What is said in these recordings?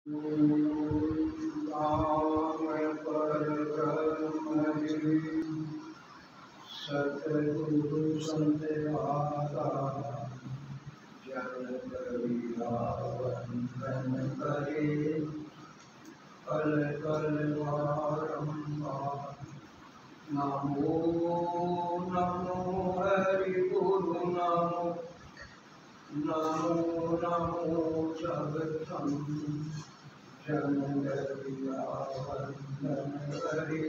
सतगुरु संत जन करिया वंदन करे कल कल बारंबार। नमो नमो हरि गुरु नमो नमो नमो जगतम जन करिया वंदन करे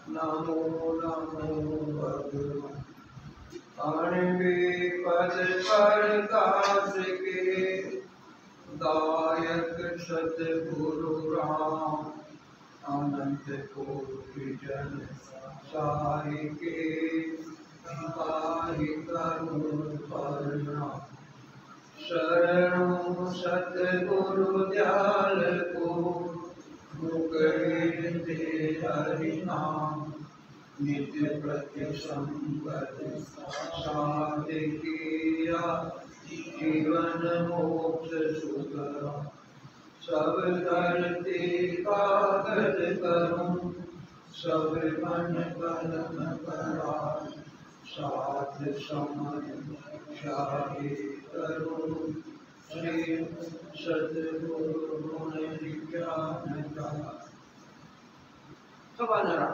नमो नमो भगवान। अणवे पद प्रकाश के दायक सतगुरु राम अनंत कोटि जन सारे के ताहि करुण प्रणाम। शरणु सतगुरु दयाल को मुकरिते हरि नाम नित्य प्रति संपद साधिकिया जीवन मोक्ष सुखम। सब धरती कागज करूं सब मन कलम करार साध समय शाही करूं श्री सतगुरु गुण ज्ञान का। सब नरा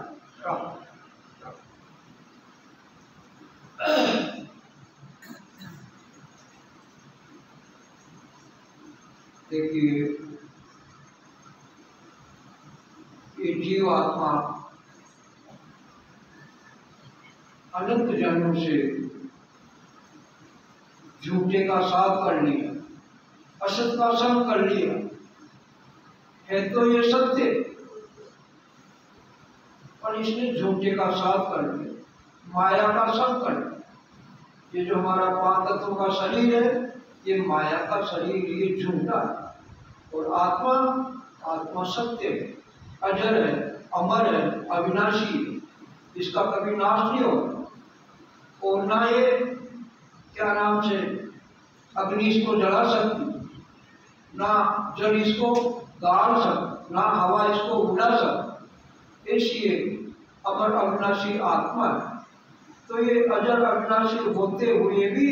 देखिए, ये जीव आत्मा अनंत जन्मों से झूठे का साथ कर लिया, असत का संग कर लिया है, तो ये सत्य, और इसने झूठे का साथ कर लिया, माया का संग कर लिया। ये जो हमारा पांच तत्वों का शरीर है, ये माया का शरीर, ये झूठा है। और आत्मा, आत्मा सत्य है, अजर है, अमर है, अविनाशी, इसका कभी नाश नहीं होगा। और ना ये क्या नाम से अग्नि इसको जला सकती, ना जल इसको गाड़ सकती, ना हवा इसको उड़ा सकती। इसलिए अमर अविनाशी आत्मा है। तो ये अजर अविनाशी होते हुए भी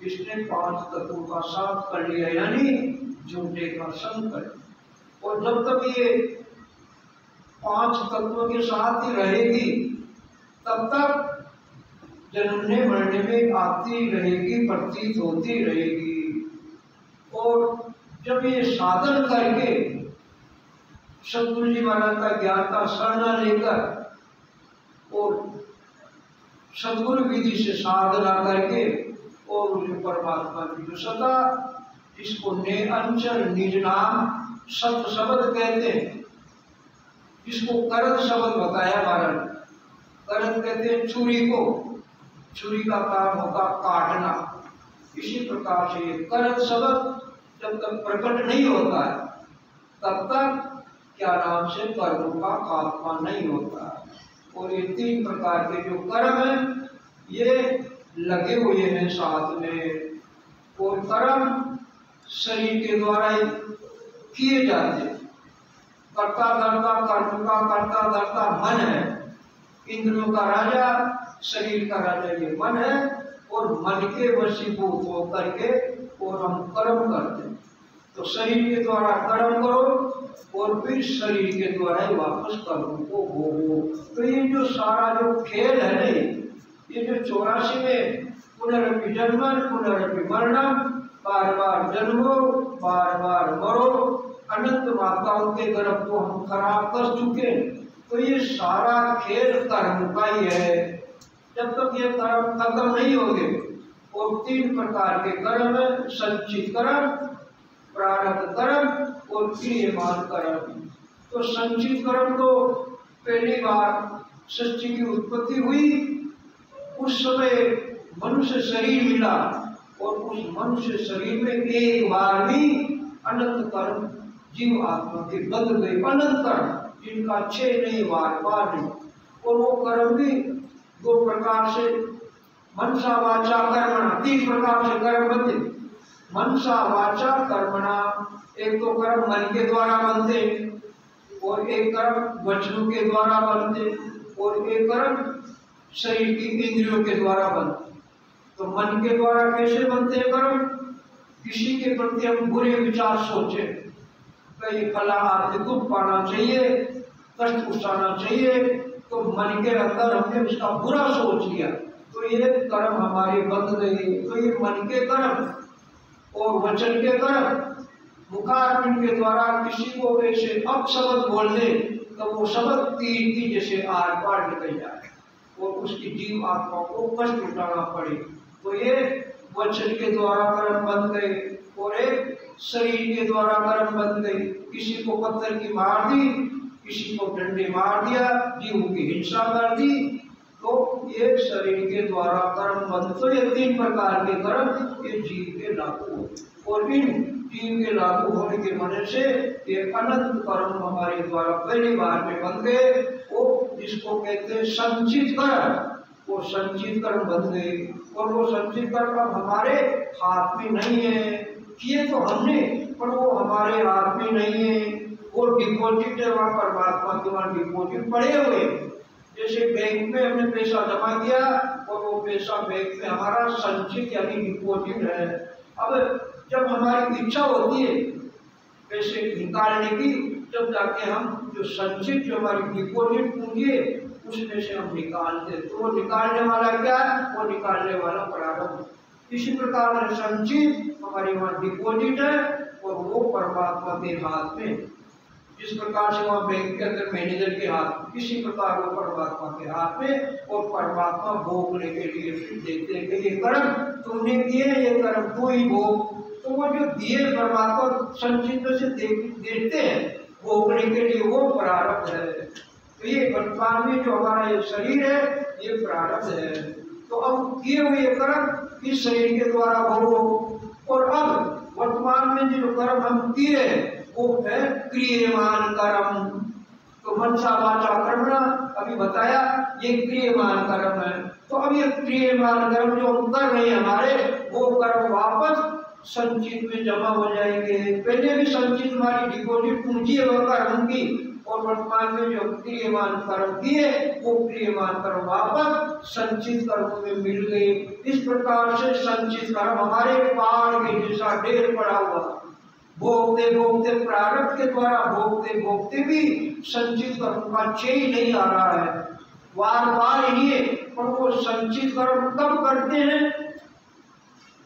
इसने पांच तत्वों का साथ कर लिया, यानी झूठे का संग कर लिया। और जब तक ये पांच तत्वों के साथ ही रहेगी, तब तक जन्मने मरने में आती रहेगी, प्रतीत होती रहेगी। और जब ये साधन करके सतगुरु जी महाराज का ज्ञान का शरण लेकर और सतगुरु विधि से साधना करके और उसे परमात्मा की जो सता, इसको ने अंचल निज नाम सत शब्द कहते हैं। इसको करत शब्द बताया महाराज। करत कहते हैं छुरी को, छुरी का काम होता काटना। इसी प्रकार से ये करत शब्द जब तक प्रकट नहीं होता है, तब तक क्या नाम से कर्म का खात्मा नहीं होता है। और ये तीन प्रकार के जो कर्म है, ये लगे हुए हैं साथ में। और कर्म शरीर के द्वारा ही किए जाते हैं। कर्ता धर्ता, कर्म का कर्ता धर्ता मन है। इंद्रियों का राजा, शरीर का राजा ये मन है। और मन के वशीभूत होकर के और हम कर्म करते हैं। तो शरीर के द्वारा कर्म करो और फिर शरीर के द्वारा ही वापस कर्म को भोगो। तो ये जो सारा जो खेल है नहीं, ये जो 84 में पुनरपि जन्मन पुनरपि मरणम, बार बार जन्मो बार बार मरो, अनंत माताओं के गर्भ को हम खराब कर चुके। तो ये सारा खेल कर्म का ही है। जब तक ये कर्म खत्म नहीं होंगे, और तीन प्रकार के कर्म है, संचित कर्म, प्रारब्ध कर्म और क्रियमान कर्म। तो संचित कर्म तो पहली बार सृष्टि की उत्पत्ति हुई, उस समय मनुष्य शरीर मिला, और उस मनुष्य शरीर में एक बार भी अनंत कर्म जीव आत्मा के बंध गए। अनंत कर्म जिनका 6 नहीं बार नहीं। और वो कर्म भी 2 प्रकार से, मनसा वाचा कर्मणा, 3 प्रकार से कर्म बनते। मनसा वाचा कर्मणा, एक तो कर्म मन के द्वारा बनते और एक कर्म वचनों के द्वारा बनते और एक कर्म शरीर की इंद्रियों के द्वारा बनते। तो मन के द्वारा कैसे बनते हैं कर्म? किसी के प्रति हम बुरे विचार सोचे, कहीं फला आपसे दुख पाना चाहिए, कष्ट उठाना चाहिए, तो मन के अंदर हमने उसका बुरा सोच लिया, तो ये कर्म हमारे बंद गए। तो ये मन के कर्म और वचन के कर्म, मुखारविंद के द्वारा किसी को ऐसे अपशब्द बोल दे तो वो शब्द तीर की जैसे आर पार निकल जाए और उसकी जीव आत्मा को कष्ट उठाना पड़े। तो ये वचन के द्वारा कर्म बन गए और एक शरीर के द्वारा कर्म बन गए। किसी को पत्थर की मार दी, किसी को डंडे मार दिया, जीव की हिंसा कर दी, तो ये शरीर के द्वारा कर्म बन। तो ये 3 प्रकार के कर्म ये जीव के लागू और इन जीव के लागू होने के वजह से ये अनंत कर्म हमारे द्वारा पहली बार में बन गए। वो जिसको कहते हैं संचित कर्म, वो संचित कर्म बन गए और वो संचित कर्म अब हमारे हाथ में नहीं है। किए तो हमने पर वो हमारे हाथ में नहीं है। वो डिपॉजिट है वहाँ परमात्मा के वहाँ डिपॉजिट पड़े हुए। जैसे बैंक में हमने पैसा जमा किया और वो पैसा बैंक में हमारा संचित यानी डिपॉजिट है। अब जब हमारी इच्छा होती है पैसे निकालने की, जब जाके हम जो संचित जो हमारी डिपॉजिट पूंजी है उसमें से हम निकालते, तो वो निकालने वाला क्या है? वो निकालने वाला प्रारब्ध। इसी प्रकार संचित हमारे वहाँ डिपॉजिट है और वो परमात्मा के हाथ में। जिस प्रकार से वहाँ बैंक के अंदर मैनेजर के हाथ, इसी प्रकार वो परमात्मा के हाथ में और परमात्मा भोगने के लिए देते हैं कि ये कर्म तुमने किए, ये कर्म तू ही भोग। तो वो जो दिए परमात्मा संचित से देते हैं भोगने के लिए, वो प्रारब्ध है। तो ये वर्तमान में जो हमारा ये शरीर है ये प्रारब्ध है। तो अब किए हुए कर्म इस शरीर के द्वारा भोगो। और अब वर्तमान में जो कर्म हम किए वो है क्रियमान कर्म। तो मनसा वाचा कर्मणा अभी बताया ये क्रियमान कर्म है। तो अब ये क्रियमान कर्म जो हम कर रहे हैं हमारे, वो कर्म वापस संचित में जमा हो जाएंगे। पहले भी संचित हमारी डिपॉजिट पूंजी है वो कर्म की, और वर्तमान में जो क्रियमान कर्म किए वो क्रियमान कर्म वापस संचित कर्म में मिल गए। इस प्रकार से संचित कर्म हमारे पहाड़ के जैसा ढेर पड़ा हुआ, भोगते भोगते प्रारब्ध के द्वारा भोगते भोगते भी संचित कर्म का चेय नहीं आ रहा है। बार बार ये पर वो संचित कर्म कब करते हैं?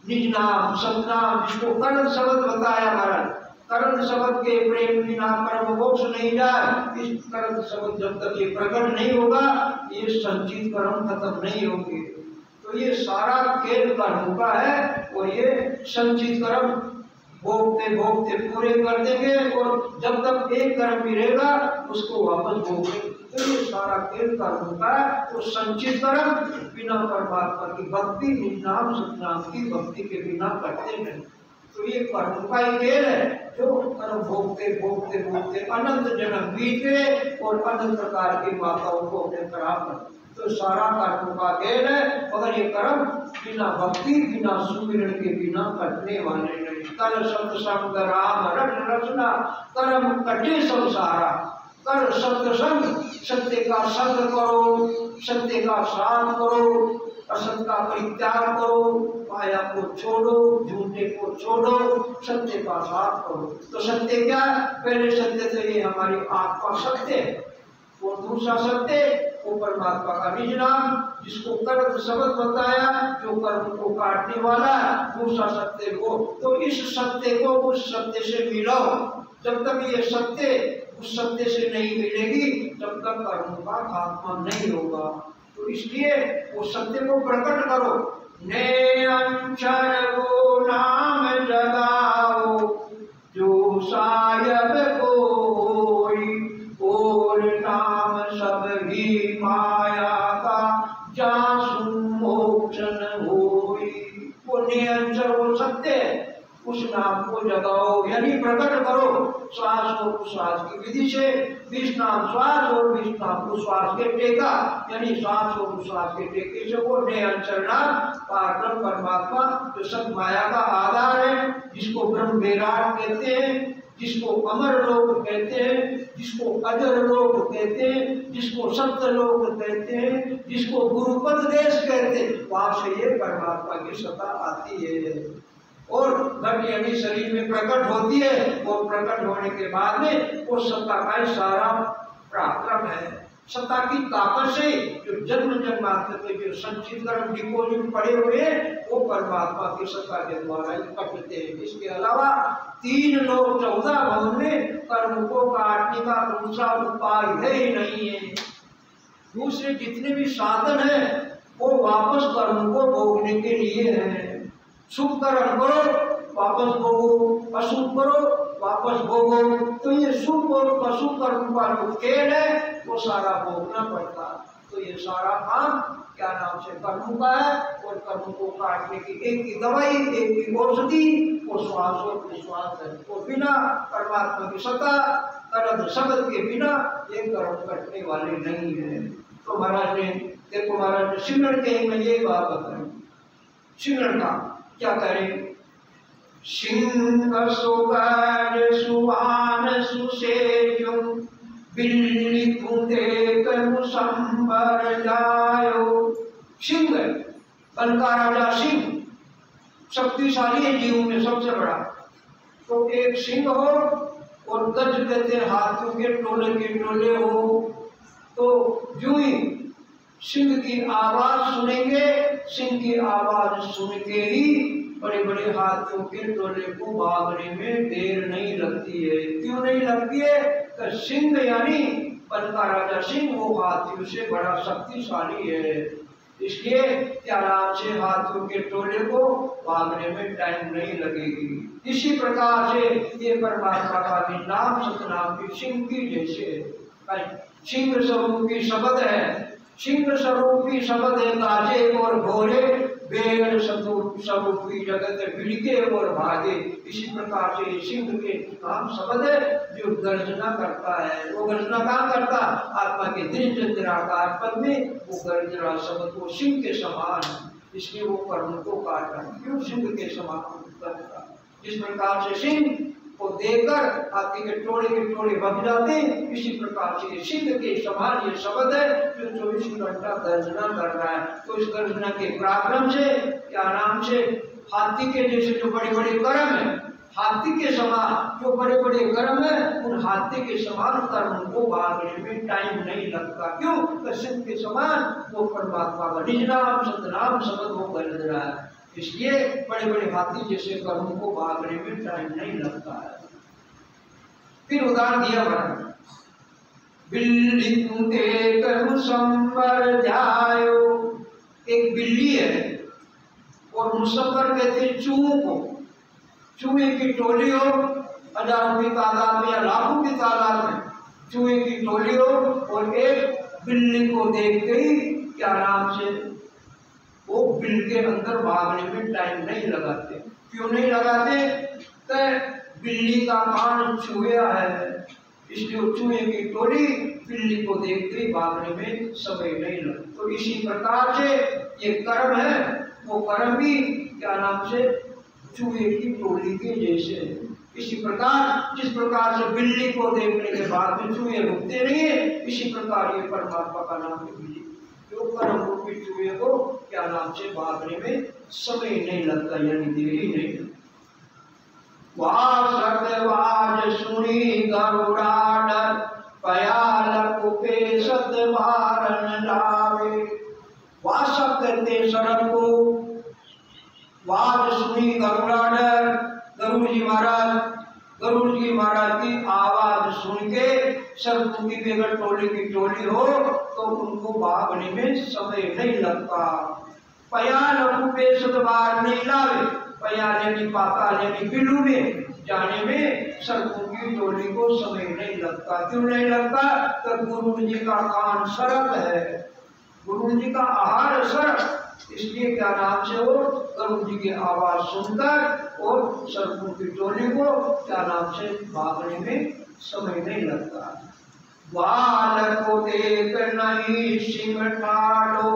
निज नाम सतनाम, जिसको कर्ण शब्द बताया महाराज। कर्ण शब्द के प्रेम बिना कर्म मोक्ष नहीं जाए। इस कर्ण शब्द जब तक ये प्रकट नहीं होगा ये संचित कर्म खत्म नहीं होंगे। तो ये सारा खेल कर्म का है और ये संचित कर्म भोगते भोगते पूरे कर देंगे और जब तक एक कर्म भी रहेगा उसको वापस भोगेंगे। तो ये सारा खेल कर्म होता है। तो संचित कर्म बिना परमात्मा की भक्ति, निज नाम सतनाम की भक्ति के बिना करते हैं। तो ये कर्म का ही खेल है जो कर्म भोगते भोगते भोगते अनंत जन्म बीते और अनंत प्रकार की माताओं को अपने प्राप्त। तो सारा कर्म का खेल है, मगर ये कर्म बिना भक्ति बिना सुमिरन के बिना करने वाले नहीं। कर सत्संग राम रट रचना कर्म कटे संसारा। कर सत्संग, सत्य का संग करो, सत्य का साथ करो, असत का परित्याग करो, माया को छोड़ो, झूठे को छोड़ो, सत्य का साथ करो। तो सत्य क्या? पहले सत्य से ये हमारी आत्मा सत्य है और दूसरा सत्य वो परमात्मा का निज नाम, जिसको कर्म शब्द बताया जो कर्म को काटने वाला है, दूसरा सत्य को। तो इस सत्य को उस सत्य से मिलाओ। जब तक ये सत्य उस सत्य से नहीं मिलेगी तब तक कर्म का खात्मा नहीं होगा। तो इसलिए वो सत्य को प्रकट करो। ने अक्षर को नाम जगाओ जो सायब कोई, और नाम सब ही माया का जासु मोक्ष न होई। वो निरंतर वो सत्य उस नाम को जगाओ यानी प्रकट करो। श्वास और उश्वास की विधि से 20 नाम श्वास और 20 नाम उश्वास के टेका, यानी श्वास और उश्वास के टेके से वो निरंतर नाम पारब्रह्म परमात्मा जो सब माया का आधार है, जिसको ब्रह्म विराट कहते हैं, जिसको अमर लोक कहते हैं, जिसको अजर लोक कहते हैं, जिसको सत्य लोक कहते हैं, जिसको गुरुपद देश कहते हैं, वहां से ये परमात्मा की सत्ता आती है और घट यानी शरीर में प्रकट होती है। और प्रकट होने के बाद में वो सत्ता का सारा पराक्रम है। सत्ता की ताकत से जो जन्म जन्मांतर के जो संचित कर्म डिपोजिट पड़े हुए हैं वो परमात्मा की सत्ता के द्वारा ही कटते हैं। इसके अलावा 3 लोग 14 भवन में कर्म को काटने का दूसरा उपाय है ही नहीं है। दूसरे जितने भी साधन है वो वापस कर्म को भोगने के लिए है। शुभ कर्म करो वापस भोगो, अशुभ करो वापस भोगो। तो ये शुभ और अशुभ कर्म का जो खेल है वो सारा भोगना पड़ता। तो ये सारा काम क्या नाम से कर्म का है और कर्म को काटने की एक की दवाई, एक की औषधि, वो श्वास और विश्वास है। वो बिना परमात्मा की सत्ता कर्म शब्द के बिना ये कर्म कटने वाले नहीं है। तो महाराज ने देखो, महाराज ने सिमरन के में ये बात बताई। सिमरन का क्या करें? सिंह सुगढ़ सुहान सुसेजो बिल्ली तुंदे कर्म संबर जायो। सिंह बल का राजा सिंह शक्तिशाली है जीव में सबसे बड़ा। तो एक सिंह हो और गज कहते हाथियों के टोले के टोले हो। तो जो ही सिंह की आवाज सुनेंगे, सिंह की आवाज सुन के ही बड़े बड़े हाथियों के टोले को भागने में देर नहीं लगती है। क्यों नहीं लगती है? तो सिंह यानी बल का राजा सिंह वो हाथियों से बड़ा शक्तिशाली है। इसलिए क्या नाम से हाथियों के टोले को भागने में टाइम नहीं लगेगी। इसी प्रकार से ये परमात्मा का भी नाम सतनाम की सिंह की जैसे सिंह स्वरूपी शब्द है। सिंह स्वरूपी शब्द है ताजे और घोरे, बेर स्वरूपी जगत बिलके और भागे। इसी प्रकार से सिंह के नाम शब्द है जो गर्जना करता है। वो गर्जना कहाँ करता? आत्मा के निराकार पद में वो गर्जना शब्द को सिंह के समान, इसलिए वो कर्म को काटता। क्यों सिंह के समान करता? जिस प्रकार से सिंह को देखकर हाथी के टोड़े भग जाते, इसी प्रकार से सिंह के समान ये शब्द है जो 24 घंटा गर्जना कर रहा है। तो इस गर्जना के पराक्रम से क्या नाम से हाथी के जैसे जो बड़े बड़े कर्म है, हाथी के समान जो बड़े बड़े कर्म है, उन हाथी के समान कर्म को भागने में टाइम नहीं लगता। क्यों? तो सिंह के समान वो परमात्मा का निज नाम सतनाम शब्द वो गरज रहा है। इसलिए बड़े बड़े हाथी जैसे कर्मों को भागने में टाइम नहीं लगता है। फिर उदाहरण दिया बड़ा, बिल्ली तुंदे कर्म संबर जायो। एक बिल्ली है और मुसब्बर कहते चूहों को। चूहे की टोली हो, हजारों की तादाद में या लाखों की तादाद में चूहे की टोली हो और एक बिल्ली को देखते ही क्या नाम से वो बिल के अंदर भागने में टाइम नहीं लगाते। क्यों नहीं लगाते? तो बिल्ली का कान चूहा है, इसलिए चूहे की टोली बिल्ली को देखते ही भागने में समय नहीं लगता। तो इसी प्रकार से ये कर्म है, वो कर्म भी क्या नाम से चूहे की टोली के जैसे है। इसी प्रकार जिस प्रकार से बिल्ली को देखने के बाद में चूहे रुकते नहीं है, इसी प्रकार ये परमात्मा का नाम है बिल्ली। जो कर्म रूपी चूहे को क्या नाम से भागने में समय नहीं लगता, यानी देरी नहीं लगती। वाज सुनी गरुड़ाडर पयाल कुपे सत वारन लावे। वासक कहते शरण को, वाज सुनी गरुड़ाडर, गरुड़ जी महाराज की आवाज सुन के सर्पों की बेगर टोली की टोली हो तो उनको भागने में समय नहीं लगता। पयाल कुपे सत वार नहीं लावे। पयाल यानी पाताल यानी बिल्लू में जाने में सर्पों की टोली को समय नहीं लगता। क्यों नहीं लगता? तो गुरु जी का कान सरक है, गुरु जी का आहार सरक, इसलिए क्या नाम से वो गुरु जी की आवाज सुनकर और सर्पों की टोली को क्या नाम से भागने में समय नहीं लगता। बाल को देख नहीं सिंह ठाड़ो,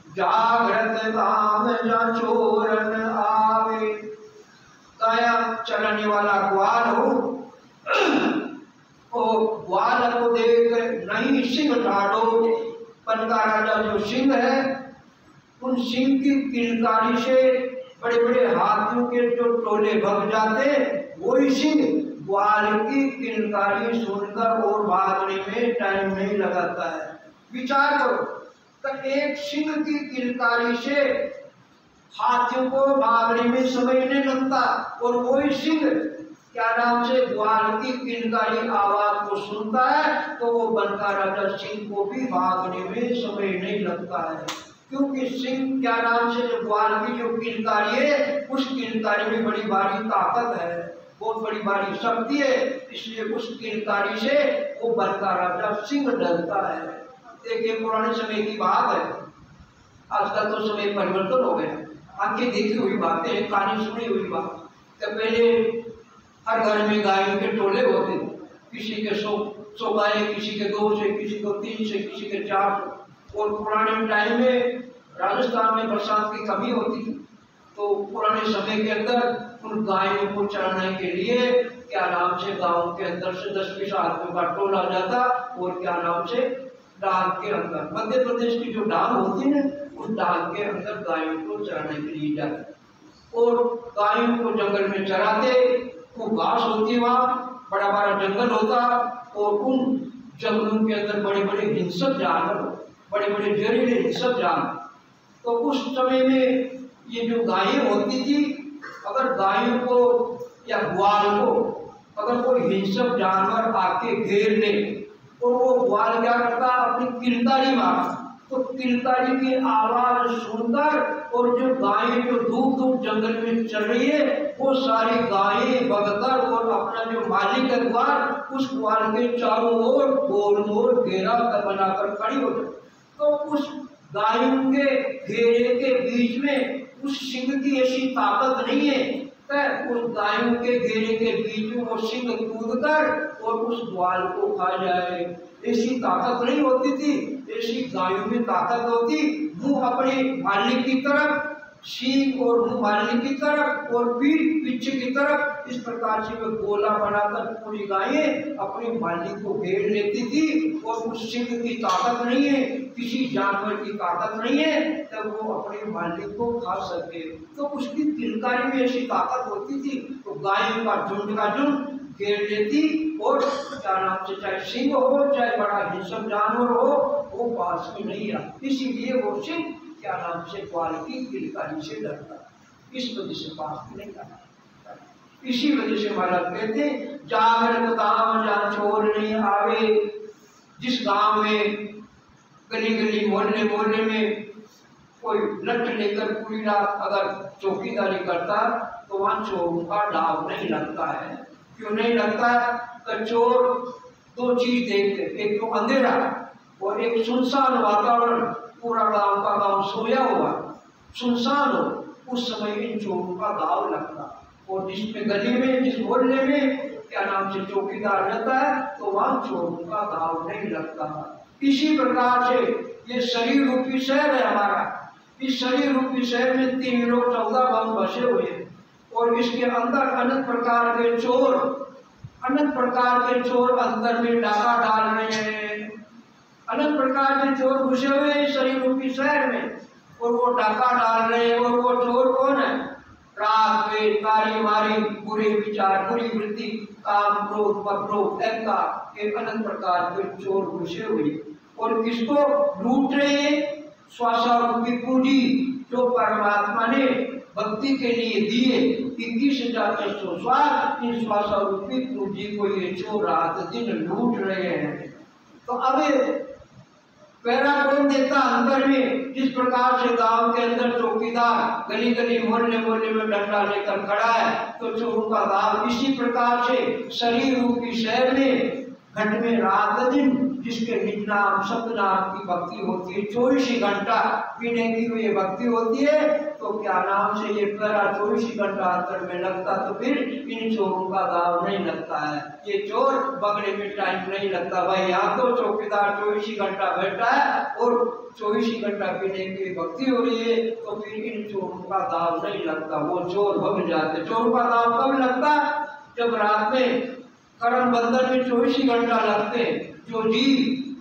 जागृत काम जा चोरन आवे। काया चलने वाला ग्वाल हो और ग्वाल को देख नहीं सिंह ठाड़ो, वन का राजा जो सिंह है उन सिंह की किलकारी से बड़े बड़े हाथियों के जो टोले भग जाते, वही सिंह ग्वाल की किलकारी सुनकर और भागने में टाइम नहीं लगाता है। विचार करो, तो एक सिंह की किलकारी से हाथियों को भागने में समय नहीं लगता, और वही सिंह क्या नाम से ग्वाल की किलकारी आवाज को सुनता है, तो वो बनका राजा सिंह को भी भागने में समय नहीं लगता है। क्योंकि सिंह क्या नाम से जो ग्वाल की जो किलकारी है, उस किलकारी में बड़ी भारी ताकत है, बहुत बड़ी भारी शक्ति है, इसलिए उस किलकारी से वो बनका राजा सिंह डरता है। देखिए पुराने समय की बात है, आजकल तो समय परिवर्तन हो गया, आंखें देखी हुई बातें, कहानी सुनी हुई बात। तो पहले हर घर में गायों के टोले होते, किसी के 100 गायें, किसी के 2 से, किसी को 3 से, किसी के 4। और पुराने टाइम में राजस्थान में बरसात की कमी होती थी, तो पुराने समय के अंदर उन गायों को चराने के लिए क्या नाम से गांव के अंदर से 10-20 आदमियों का टोला जाता, और क्या नाम से डाल के अंदर, मध्य प्रदेश की जो डाल होती है उस डाल के अंदर गायों को चराने के लिए जाते, और गायों को जंगल में चराते। वो घास होती है, वहाँ बड़ा बड़ा जंगल होता, और उन जंगलों के अंदर बड़े बड़े हिंसक जानवर, बड़े बड़े जहरीले हिंसक जानवर। तो उस समय में ये जो गायें होती थी, अगर गायों को या ग्वाल को अगर कोई हिंसक जानवर आके घेर ले, तो वो ग्वाल क्या करता, अपनी किलकारी मारता। तो किलकारी की आवाज सुनकर और जो गायें जो दूर दूर जंगल में चल रही है, वो सारी गायें भगकर और अपना जो मालिक है ग्वाल, उस ग्वाल के चारों ओर गोल गोल घेरा बनाकर खड़ी हो जाए। तो उस गायों के घेरे के बीच में उस सिंह की ऐसी ताकत नहीं है, उस गायों के घेरे के बीच में वो सिंह कूद कर और उस ग्वाल को खा जाए, ऐसी ताकत नहीं होती थी। ऐसी गायों में ताकत होती, मुंह अपने मालिक की तरफ, सींग और मुंह मालिक की तरफ, और पीठ पीछे की तरफ, इस प्रकार से वो गोला बनाकर पूरी गायें अपने मालिक को घेर लेती थी। और उस सिंह की ताकत नहीं है, किसी जानवर की ताकत नहीं है, तब वो अपने मालिक को खा सके। तो उसकी किलकारी में ऐसी ताकत होती थी, तो गायों का झुंड घेर लेती, और क्या नाम से चाहे सिंह हो चाहे बड़ा हिंसक जानवर हो, वो पास में नहीं आ। इसीलिए वो सिंह क्या नाम से ग्वाल की किलकारी से डरता, इस वजह से पास में नहीं आता। इसी वजह से महाराज कहते, जागर दाम जहाँ चोर नहीं आवे। जिस गांव में गली गली मोहल्ले मोहल्ले में कोई लठ लेकर पूरी रात अगर चौकीदारी करता, तो वहां चोरों का डाव नहीं लगता है। क्यों नहीं लगता? तो चोर 2 चीज देखते, एक तो अंधेरा और एक सुनसान वातावरण, पूरा गांव का गांव सोया हुआ सुनसान हो, उस समय इन चोरों का दाव लगता। और जिसमें गली में, जिस मोहल्ले में क्या नाम से चौकीदार रहता है, तो वहां चोरों का दाव नहीं लगता। इसी प्रकार से ये शरीर रूपी शहर है हमारा, इस शरीर रूपी शहर में 3 लोग 14 बम बसे हुए हैं, और इसके अंदर अनंत प्रकार के चोर, अनंत प्रकार के चोर अंदर में डाका डाल रहे हैं। अनंत प्रकार के चोर घुसे हुए हैं शरीर रूपी शहर में, और वो डाका डाल रहे हैं। और वो चोर कौन है? राग द्वेष कारी मारी, बुरे विचार, बुरी वृत्ति, काम क्रोध मक्रोध, अहंकार, एक अनंत प्रकार के चोर घुसे हुए, और किसको लूट रहे हैं? स्वासारूपी पूंजी जो परमात्मा ने भक्ति के लिए दिए, 21,600 स्वाद, इन स्वासारूपी पूंजी को ये चोर रात दिन लूट रहे हैं। तो अब पैरा कौन देता अंदर में? जिस प्रकार से गांव के अंदर चौकीदार गली गली मोहल्ले मोहल्ले में डंडा लेकर खड़ा है, तो चोरों का गांव इसी प्रकार से शरीर रूपी शहर में घट में रात दिन जिसके निज नाम सतनाम की भक्ति होती है, 24 घंटा पीने की हुई भक्ति होती है, तो क्या नाम से ये पैरा 24 घंटा अंतर में लगता, तो फिर इन चोरों का दाव नहीं लगता है। ये चोर बगड़े में टाइम नहीं लगता भाई, यहाँ तो चौकीदार 24 घंटा बैठा है और 24 घंटा पीने की भक्ति हो रही है, तो फिर इन चोरों का दाव नहीं लगता, वो चोर भग जाते। चोरों का दाव कब लगता? जब रात में कर्म बंधन में 24 घंटा लगते हैं। जो जीव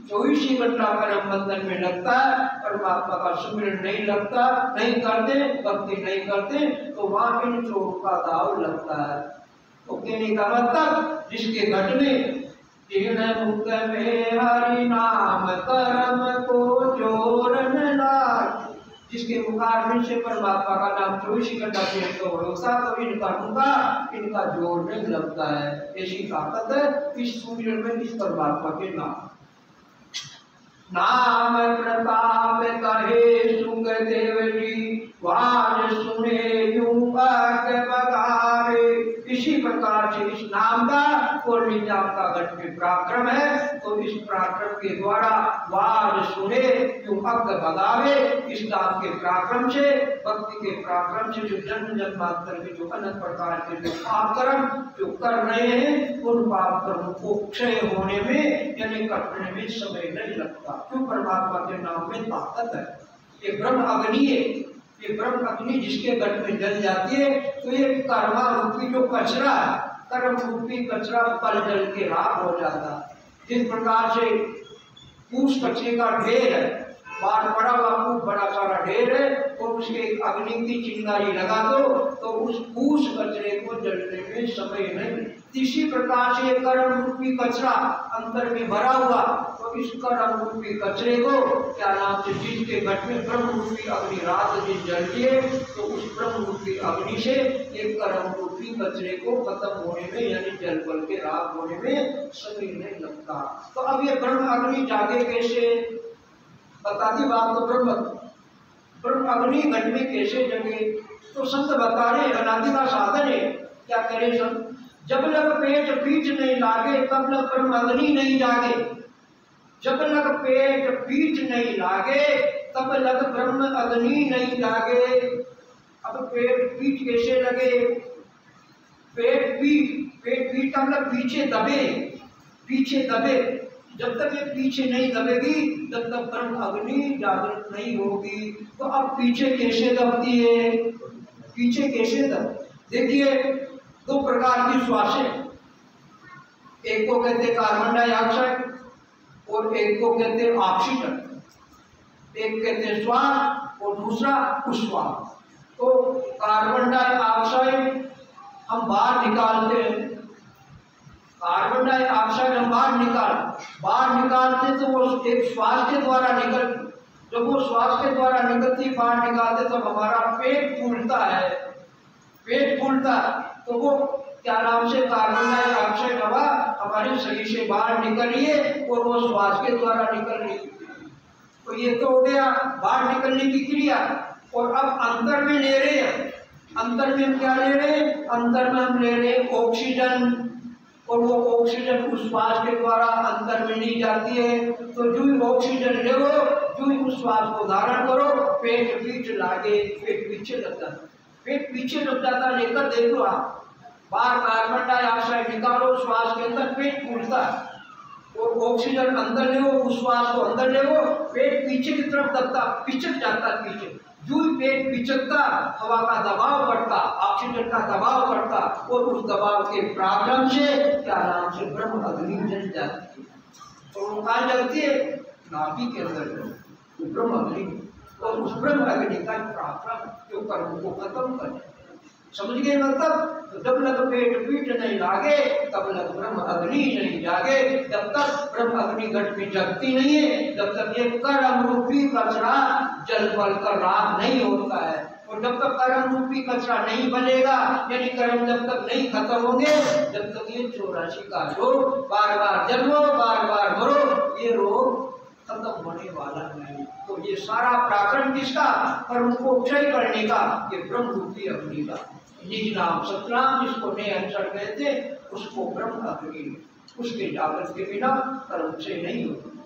24 घंटा कर्म बंधन में लगता है, परमात्मा का सुमिरन नहीं लगता, नहीं करते, भक्ति नहीं करते, तो वहां इन चोरों का दाव लगता है। तो कहने का मतलब जिसके घट में तीन मुख में हरि नाम कर्म को जोरन लाग, जिसके मुखारविंद से परमात्मा का नाम 24 घंटा तो होता, तो इनका मुखा इनका जोड़ने लगता है। ऐसी ताकत है इस सुमिरन में, इस परमात्मा के नाम। नाम प्रताप कहे सुखदेव जी, वाज सुने यूं बगावे। इसी प्रकार से इस नाम का और निजाम का घट में पराक्रम है, तो इस पराक्रम के द्वारा वाज सुने यूं अग बगावे। इस नाम के पराक्रम से, भक्ति के पराक्रम से जो जन्म जन्मांतर के जो अनंत प्रकार के जो पाप कर्म जो कर रहे हैं, उन पाप कर्मों को क्षय होने में यानी कटने में समय नहीं लगता, क्यों? परमात्मा के नाम में ताकत है। ये ब्रह्म अग्नि है, ये ब्रह्म अग्नि जिसके घट में जल जाती है, तो ये कर्मा रूपी जो कचरा है, कर्म रूपी कचरा पल जल के राख हो जाता है। जिस प्रकार से पूछ कचरे का ढेर है, बाढ़ पड़ा हुआ खूब बड़ा सारा ढेर है, और उसके अग्नि की चिंगारी लगा दो तो उस पूछ कचरे को जलने में समय नहीं। इसी प्रकार से कर्म रूपी कचरा अंतर में भरा हुआ, तो इस कर्म रूपी कचरे को क्या नाम से जिसके घट में ब्रह्म रूपी अग्नि रात दिन जलती है, तो उस ब्रह्म रूपी अग्नि से एक कर्म रूपी कचरे को खत्म होने में यानी जल बल के राख होने में समय नहीं लगता। तो अब ये ब्रह्म अग्नि जागे कैसे? बता दी बात। तो ब्रह्म अग्नि घट में कैसे जगे? तो संत बता रहे अनादि का साधन है। क्या करे संत? जब लग पेट पीठ नहीं लागे तब लग ब्रह्म अग्नि नहीं जागे। जब लग पेट पीठ नहीं लागे तब लग ब्रह्म अग्नि नहीं लागे। अब पेट पीठ कैसे लगे? पेट पीठ का मतलब पीछे दबे, पीछे दबे। जब तक ये पीछे नहीं दबेगी तब तक ब्रह्म अग्नि जागृत नहीं होगी। तो अब पीछे कैसे दबती है? पीछे कैसे दब? देखिए, दो प्रकार की श्वासें, एक को कहते हैं कार्बन डाइऑक्साइड और एक को कहते हैं ऑक्सीजन। एक कहते हैं श्वास और दूसरा उच्छ्वास। तो कार्बन डाइऑक्साइड हम बाहर निकालते हैं, कार्बन डाइऑक्साइड हम बाहर निकालते तो वो एक श्वास के द्वारा जब वो श्वास के द्वारा निकलती बाहर निकालते तो हमारा पेट फूलता है। पेट फूलता तो वो क्या नाम से कार्बन डाइऑक्साइड हवा हमारे शरीर से बाहर निकल रही है और वो श्वास के द्वारा निकल रही है। तो ये तो हो गया बाहर निकलने की क्रिया। और अब अंदर में ले रहे हैं, अंदर में हम क्या ले रहे हैं? अंदर में हम ले रहे हैं ऑक्सीजन, और वो ऑक्सीजन उस श्वास के द्वारा अंदर में ली जाती है। तो जो ही ऑक्सीजन ले जो ही उस श्वास को धारण करो, पेट पीछे लागे, पेट पीछे लगता है, पेट पीछे लग जाता। लेकर देख लो आप, बाहर कार्बन डाइऑक्साइड निकालो, श्वास के अंदर पेट फूलता है, और ऑक्सीजन अंदर ले उस श्वास को अंदर ले पेट पीछे की तरफ दबता, पिचक जाता पीछे। जो ही पेट पिचकता, हवा का दबाव बढ़ता, ऑक्सीजन का दबाव बढ़ता, और उस दबाव के प्राब्लम से क्या नाम से ब्रह्म अग्नि जल जाती है। तो वो कहाँ जलती है? नाभि के अंदर जलती ब्रह्म अग्नि। और उस ब्रह्म अग्नि का प्राब्लम जो कर्म को खत्म करे। समझ गए मतलब? तो जब लग पेट पीठ नहीं लागे तब लग ब्रह्म अग्नि नहीं जागे। जब तक ब्रह्म अग्नि घट में जगती नहीं है, जब तक ये कर्म रूपी कचरा जल बल कर राख नहीं होता है। और जब तक कर्म रूपी कचरा नहीं बनेगा, यानी कर्म जब तक नहीं खत्म होंगे, जब तक ये 84 का रोग बार बार जन्मो बार बार मरो, ये रोग खत्म होने वाला नहीं। तो ये सारा पराक्रम किसका? कर्म को क्षय करने का, ये ब्रह्म रूपी अग्नि का। निज नाम सतनाम जिसको नए अक्षर कहते, उसको ब्रह्म अग्नि, उसके जागृत के बिना कर्म क्षय नहीं होता।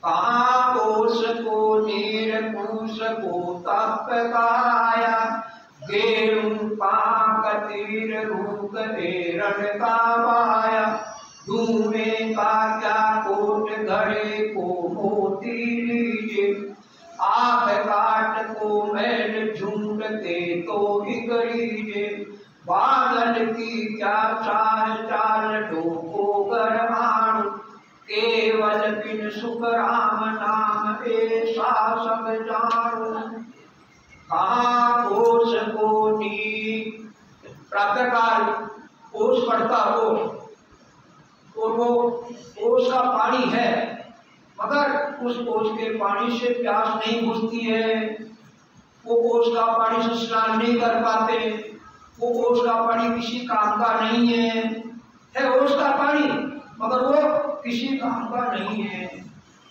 काकोश को नीरपूष को तप काया, गेरु पाक तीर रूप एरण का माया। धूमे का क्या कोट घड़े को मोती लीजिए, आप काट को मैल झूठते तो ही करीजे। बादल की क्या चाल चाल सुख राम नाम ऐसा सब जानो, कहाँ ओस कोटि। प्रातःकाल ओस पड़ता हो और वो ओस का पानी है, मगर उस ओस के पानी से प्यास नहीं बुझती है, वो ओस का पानी से स्नान नहीं कर पाते, वो ओस का पानी किसी काम का नहीं है ओस का पानी, मगर वो किसी काम का नहीं है।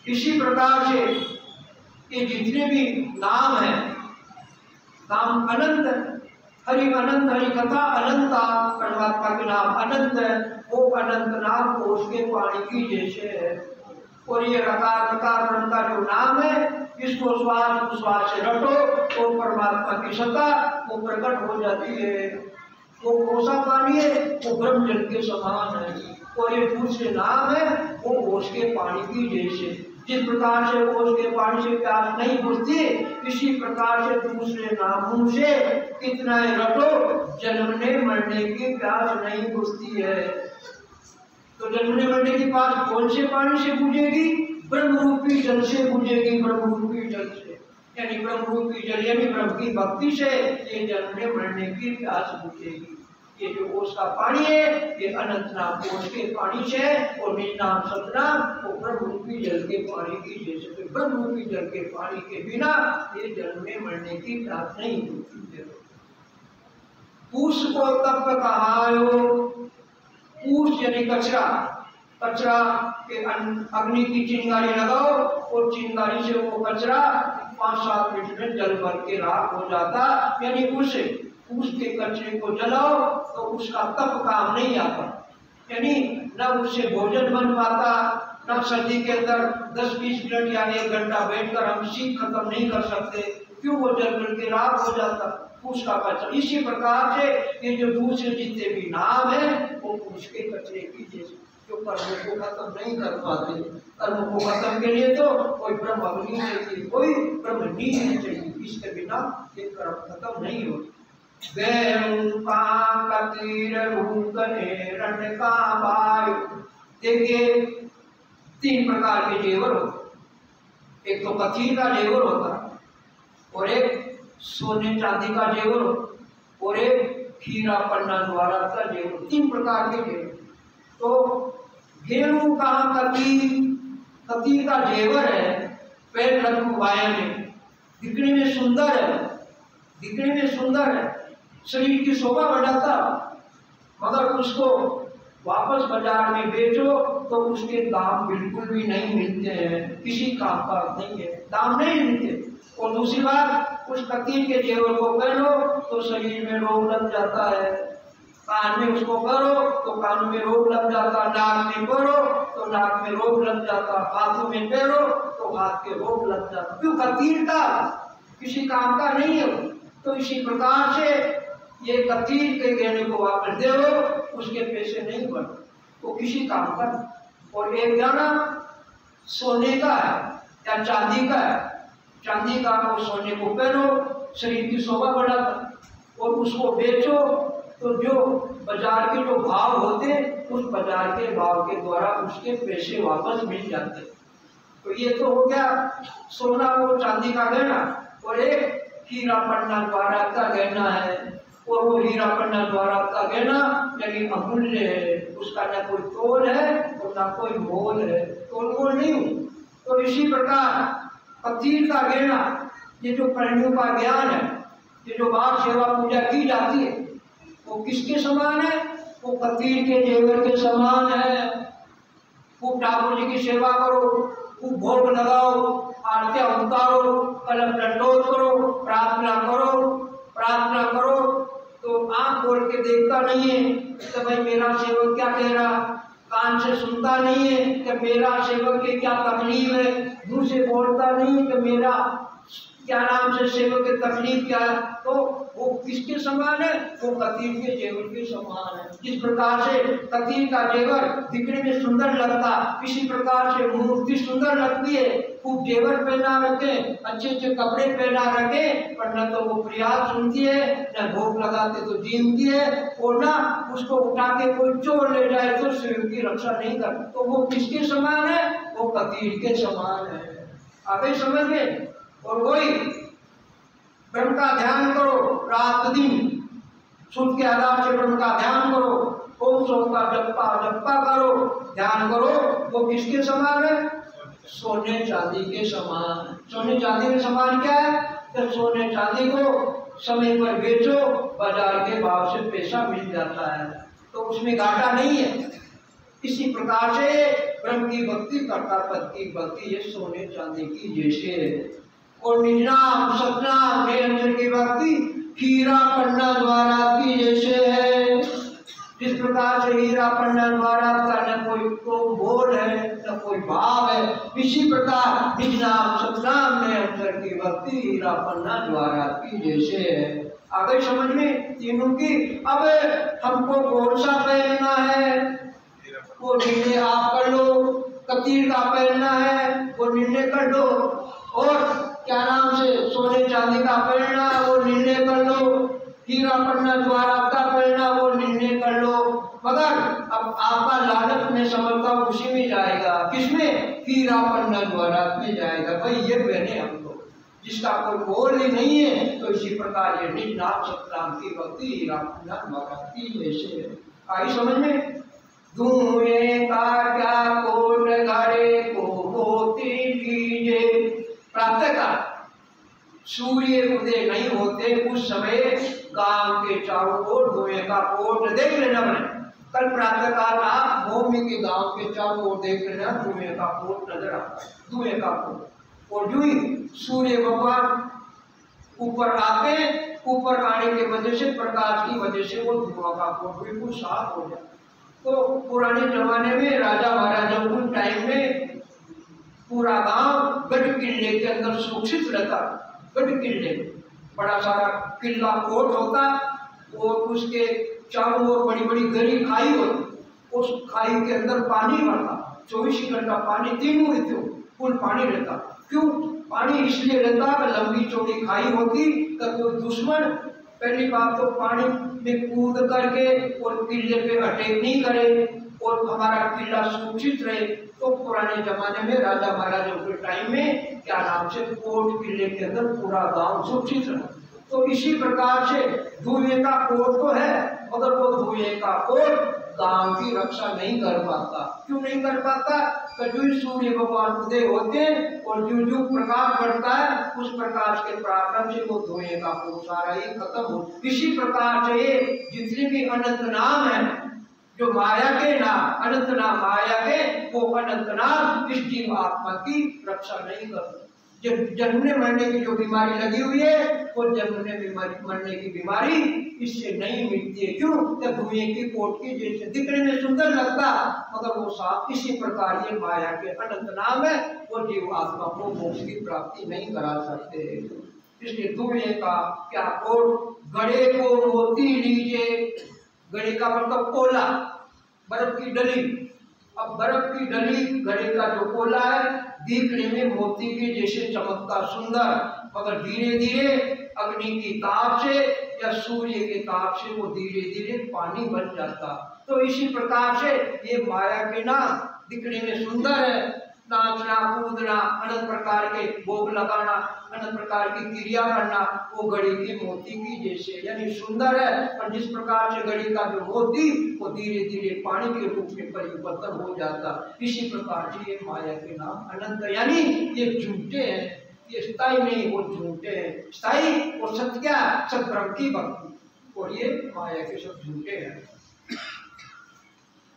इसी प्रकार से ये जितने भी नाम है, नाम अनंत, हरि अनंत, हरि कथा अनंता, परमात्मा के नाम अनंत है, वो अनंत नाम कोष के पानी की जैसे है। और ये रकार रकार का जो नाम है, इसको श्वास श्वास से रटो तो परमात्मा की सत्ता वो प्रकट हो जाती है। वो कोसा पानी है, वो ब्रह्म जल के समान है। और ये दूसरे नाम है, वो कोष के पानी की जैसे। जिस प्रकार से कोष के पानी से प्यास नहीं बुझती, इसी प्रकार से दूसरे नामों से कितना रटो, जन्मने मरने की प्यास नहीं बुझती है। तो जन्मने मरने की प्यास कौन से पानी से बुझेगी? ब्रह्म रूपी जल से बुझेगी, ब्रह्म रूपी जल से, यानी ब्रह्म रूपी जल यानी ब्रह्म की भक्ति से ये जन्मने मरने की प्यास बुझेगी। ये जो कोष का पानी है, ये अनंत नाम कोष के पानी से, और निज नाम सतनाम वो ब्रह्म रूपी जल के पानी की जैसे। तो ब्रह्म रूपी जल के पानी के बिना ये जन्मने मरने की प्यास नहीं बुझती है। पूष को तप कहायो, पूष यानी कचरा, कचरा के अग्नि की चिंगारी लगाओ और चिंगारी से वो कचरा 5-7 मिनट में जल भर के राख हो जाता, यानी उसके कचरे को जलाओ तो उसका तप काम नहीं आता, यानी न उससे भोजन बन पाता, न सर्दी के अंदर 10-20 मिनट या 1 घंटा बैठकर हम शीत खत्म नहीं कर सकते, क्यों? वो जल भर के राख हो जाता उसका कचरा। इसी प्रकार से ये जो दूसरे जितने भी नाम है वो उसके कचरे की जैसे, जो कर्मों को खत्म नहीं कर पाते। कर्मों को खत्म के लिए तो कोई ब्रह्म अग्नि चाहिए, कोई ब्रह्म नींद चाहिए, इसके बिना ये कर्म खत्म नहीं होते। देखिए 3 प्रकार के जेवर होते, एक तो कथीर का जेवर होता है, और एक सोने चांदी का जेवर, और एक हीरा पन्ना द्वारा का जेवर, 3 प्रकार के जेवर। तो गेरू कहाँ कतीर का जेवर है, पैर रखवाया ने, दिखने में सुंदर है, दिखने में सुंदर है, शरीर की शोभा बढ़ाता, मगर उसको वापस बाजार में बेचो तो उसके दाम बिल्कुल भी नहीं मिलते हैं, किसी काम का नहीं है, दाम नहीं मिलते। और दूसरी बात, उस कतीर के जेवर को पहनो तो शरीर में रोग लग जाता है, कान में उसको करो तो कान में रोग लग जाता, नाक में करो तो नाक में रोग लग जाता, हाथों में पहनो तो हाथ के रोग लग जाता, क्यों? कतीर का किसी काम का नहीं है। तो इसी प्रकार से ये कतीर के गहने को वापस दे दो, उसके पैसे नहीं बढ़ते, वो किसी काम का। और एक गहना सोने का है या चांदी का है, चांदी का और सोने को पहनो, शरीर की शोभा बढ़ाता, और उसको बेचो तो जो बाजार के जो भाव होते, उस बाजार के भाव के द्वारा उसके पैसे वापस मिल जाते। तो ये तो हो गया सोना और चांदी का गहना। और एक हीरा पन्ना द्वारा का गहना है, और वो हीरा पन्ना द्वारा का गहना यानी अमूल्य है, उसका न कोई तोल है और न कोई मोल है, तोल मोल नहीं हो। तो इसी प्रकार कतीर का गहना, ये जो प्राणियों का ज्ञान है, ये जो बात सेवा पूजा की जाती है, वो किसके समान है? वो कतीर के जेवर के समान है। खूब ठाकुर जी की सेवा करो, खूब भोग लगाओ, आरतियां उतारो, कलम लंडोत करो, प्रार्थना करो, तो आंख खोल के देखता नहीं है तो भाई मेरा सेवक क्या कह रहा, कान से सुनता नहीं है कि मेरा सेवक के क्या तकलीफ है, मुंह से बोलता नहीं है कि मेरा क्या नाम से सेवक की तकलीफ क्या है। तो वो किसके समान है? वो कतीर के जेवर के समान है। जिस प्रकार से कतीर का जेवर दिखने में सुंदर सुंदर लगता। इसी प्रकार से मूर्ति सुंदर लगती है, खूब जेवर पहना रखे, अच्छे अच्छे कपड़े पहना रखे, पर न तो वो फरियाद सुनती है, न भोग लगाते तो जीमती है, और ना उसको उठा के कोई चोर ले जाए तो स्वयं की रक्षा नहीं कर। तो वो किसके समान है? वो कतीर के समान है। आगे समझ गए? और वही ब्रह्म का ध्यान करो रात दिन, शुद्ध के आधार से ब्रह्म का ध्यान करो, ओम सोम का जपा करो, ध्यान करो। वो किसके समान है? सोने चांदी के समान। सोने चांदी के समान क्या है? तो सोने चांदी को समय पर बेचो, बाजार के भाव से पैसा मिल जाता है, तो उसमें घाटा नहीं है। इसी प्रकार से ब्रह्म की भक्ति, कर्ता पद की भक्ति ये सोने चांदी की जैसे है। और निज नाम सतनाम निरंजन की भक्ति हीरा पन्ना द्वारा की जैसे है। जिस प्रकार से हीरा पन्ना द्वारा का न कोई बोल है न कोई भाव है, इसी प्रकार निज नाम सतनाम निरंजन की भक्ति हीरा पन्ना द्वारा की जैसे है। आगे समझ में तीनों की। अब हमको कौन सा पहनना है वो निर्णय आप कर लो, कतीर का पहनना है वो निर्णय कर लो, और क्या नाम से सोने चांदी का पहनना वो निर्णय कर लो, हीरा पन्ना द्वारा का पहनना वो निर्णय कर लो। मगर अब आपका लालच में समझता उसी में जाएगा, किसमें? हीरा पन्ना द्वारा में जाएगा। भाई ये पहने हमको, जिसका कोई बोल ही नहीं है। तो इसी प्रकार ये निज नाम सतनाम की भक्ति हीरा पन्ना द्वारा की जैसे है। आई समझ में? धुएं का क्या कोट घड़े को मोती लीजिए। प्रातः का सूर्य उदय नहीं होते उस समय गांव के चारों ओर धुएं का कोट देख लेना। मैंने कल प्रातः काल आप भूमि के गांव के चारों ओर देख लेना, धुएं का कोट नजर आता है, धुएं का कोट। और जो ही सूर्य भगवान ऊपर आते, ऊपर आने की वजह से, प्रकाश की वजह से वो धुआं का कोट बिल्कुल साफ हो जाता। तो पुराने जमाने में राजा महाराजाओं के टाइम में पूरा गांव गढ़ किले के अंदर सुरक्षित रहता। गढ़ किले बड़ा सारा किला कोट होता, और उसके चारों ओर बड़ी बड़ी गहरी खाई होती, उस खाई के अंदर पानी भरता, 24 घंटा पानी, तीनों ऋतु फुल पानी रहता। क्यों पानी इसलिए रहता कि लंबी चौड़ी खाई होती कि कोई दुश्मन पहली बात तो पानी में कूद करके और किले पे अटैक नहीं करे और हमारा किला सुरक्षित रहे। तो पुराने जमाने में राजा महाराजों के टाइम में क्या नाम से कोट किले के अंदर पूरा गांव सुरक्षित रहा। तो इसी प्रकार से धुएं का कोट तो है, मगर वो धुएं का कोट गांव की रक्षा नहीं कर पाता। क्यों नहीं कर पाता? जो सूर्य भगवान उदय होते हैं और जो जो प्रकाश बढ़ता है उस प्रकाश के पराक्रम से वो धुएं का कोट सारा ही खत्म हो। इसी प्रकार से जितने भी अनंत नाम है, जो माया के नाम, अनंत नाम माया के, वो अनंत नाम इस जीव आत्मा की रक्षा नहीं करते। जब जन्मने मरने की जो बीमारी लगी हुई है, वो जन्मने मरने की बीमारी इससे नहीं मिटती है। क्यों? जब धुएं की कोट की जैसे दिखने में सुंदर लगता, मगर वो साफ। इसी प्रकार ये माया के अनंत नाम है, वो जीव आत्मा को मोक्ष की प्राप्ति नहीं करा सकते। इसलिए धुएं का क्या कोट, घड़े को मोती लीजिए। घड़े का मतलब कोला, बर्फ की डली। अब बर्फ की डली घड़े का जो कोला है दिखने में मोती के जैसे चमकता सुंदर, मगर धीरे धीरे अग्नि की ताप से या सूर्य के ताप से वो धीरे धीरे पानी बन जाता। तो इसी प्रकार से ये माया के नाम दिखने में सुंदर है, नाचना कूदना, अनेक प्रकार के भोग लगाना, अनेक प्रकार की क्रिया करना, वो घड़ी की मोती की जैसे यानी सुंदर है। पर जिस प्रकार से घड़ी का जो मोती वो धीरे धीरे पानी के रूप में परिवर्तन हो जाता, इसी प्रकार से ये माया के नाम अनंत यानी ये झूठे हैं, ये स्थायी नहीं, वो झूठे हैं। स्थायी और सत्य क्या? सब ब्रह्म की भक्ति, और ये माया के सब झूठे हैं।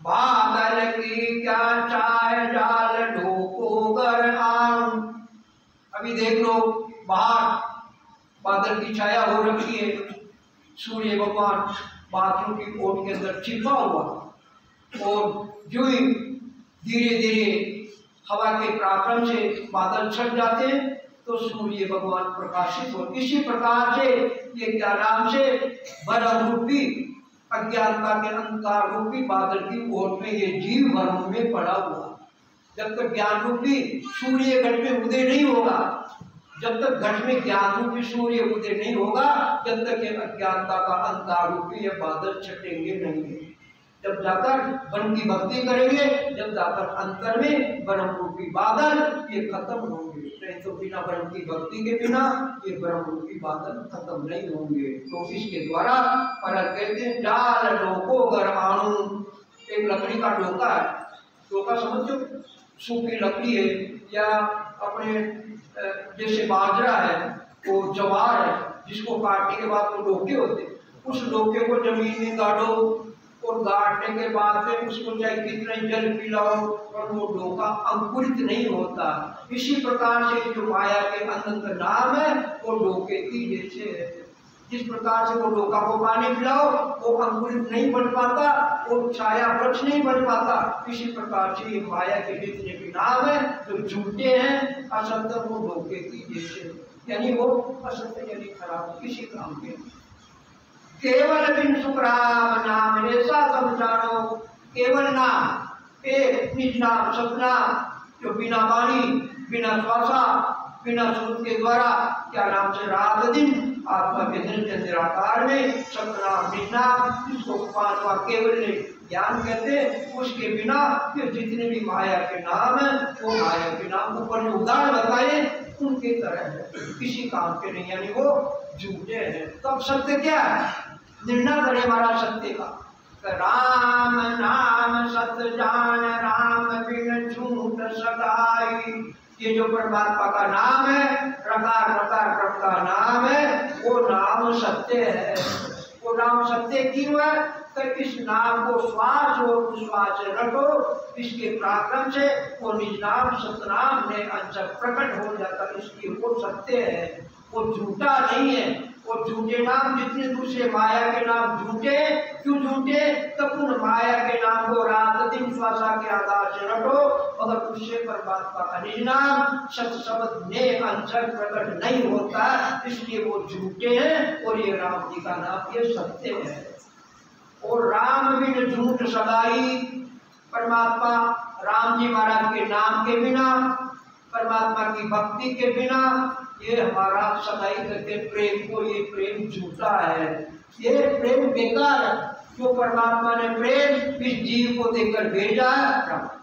बादल की क्या चाहे जाल ढोको कर आऊं। अभी देख लो बाहर बादल की छाया हो रखी है, सूर्य भगवान बादलों की कोट के अंदर छिपा हुआ, और जो ही धीरे धीरे हवा के पराक्रम से बादल छट जाते हैं तो सूर्य भगवान प्रकाशित हो। इसी प्रकार से ये क्या नाम से बर्फ रूपी अज्ञानता के अंधकार रूपी बादल की ओट में ये जीव भ्रम में पड़ा हुआ। जब तक ज्ञान रूपी सूर्य घट में उदय नहीं होगा, जब तक घट में ज्ञान रूपी सूर्य उदय नहीं होगा, जब तक ये अज्ञानता का अंधकार रूपी ये बादल छटेंगे नहीं। जब जाकर ब्रह्म की भक्ति करेंगे, जब जाकर अंतर में ब्रह्म रूपी बादल ये खत्म होंगे। नहीं तो बिना ब्रह्म की भक्ति के बिना ये ब्रह्म रूपी बादल खत्म नहीं होंगे। तो इसके द्वारा पर कहते हैं जाल डोको गर आणु। एक लकड़ी का डोका है, डोका समझो, सूखी लकड़ी है या अपने जैसे बाजरा है, वो जवार है, जिसको काटने के बाद वो डोके होते, उस डोके को जमीन में गाड़ो और गाड़ने के बाद में उसको चाहे कितने जल पिलाओ और वो डोका अंकुरित नहीं होता। इसी प्रकार से जो माया के अनंत नाम है वो डोके की जैसे है। जिस प्रकार से वो डोका को पानी पिलाओ वो अंकुरित नहीं बन पाता, वो छाया वृक्ष नहीं बन पाता, इसी प्रकार से ये माया के जितने भी नाम है जो झूठे हैं असत्य, वो डोके की जैसे, यानी वो असत्य यानी खराब किसी काम के। केवल बिन सुखराम नाम ऐसा समझानो। केवल नाम, एक निज नाम सतनाम, जो बिना वाणी बिना श्वासा बिना सूत के द्वारा क्या नाम से रात दिन आत्मा के निराकार में सतनाम निज नाम, जिसको पांचवा केवल ज्ञान कहते हैं, उसके बिना ये जितने भी माया के नाम है वो माया के नाम ऊपर जो उदाहरण बताए उनके तरह है, किसी काम के नहीं, यानी वो झूठे हैं। तो अब सत्य क्या है, निर्णय करे हमारा सत्य का। राम नाम सत्य जान, राम बिन झूठ सदाई। ये जो परमात्मा का नाम है, प्रकार प्रकार ब्रह्म का नाम है, वो नाम सत्य है। वो नाम सत्य क्यों है? तो इस नाम को श्वास और उश्वास से रखो, इसके पराक्रम से वो निज नाम सतनाम में अंश प्रकट हो जाता, इसलिए वो सत्य है, वो झूठा नहीं है। वो झूठे नाम जितने दूसरे माया के नाम झूठे, क्यों झूठे? तब उन माया के नाम को रात दिन श्वासा के आधार से रखो, मगर उससे परमात्मा का निज नाम सत शब्द में अंशर प्रकट नहीं होता, इसलिए वो झूठे हैं। और ये राम जी का नाम ये सत्य है। और राम बिन झूठ सदाई, परमात्मा राम जी महाराज के नाम के बिना, परमात्मा की भक्ति के बिना ये हमारा सदाई करके प्रेम को, ये प्रेम झूठा है, ये प्रेम बेकार है। जो परमात्मा ने प्रेम इस जीव को देकर भेजा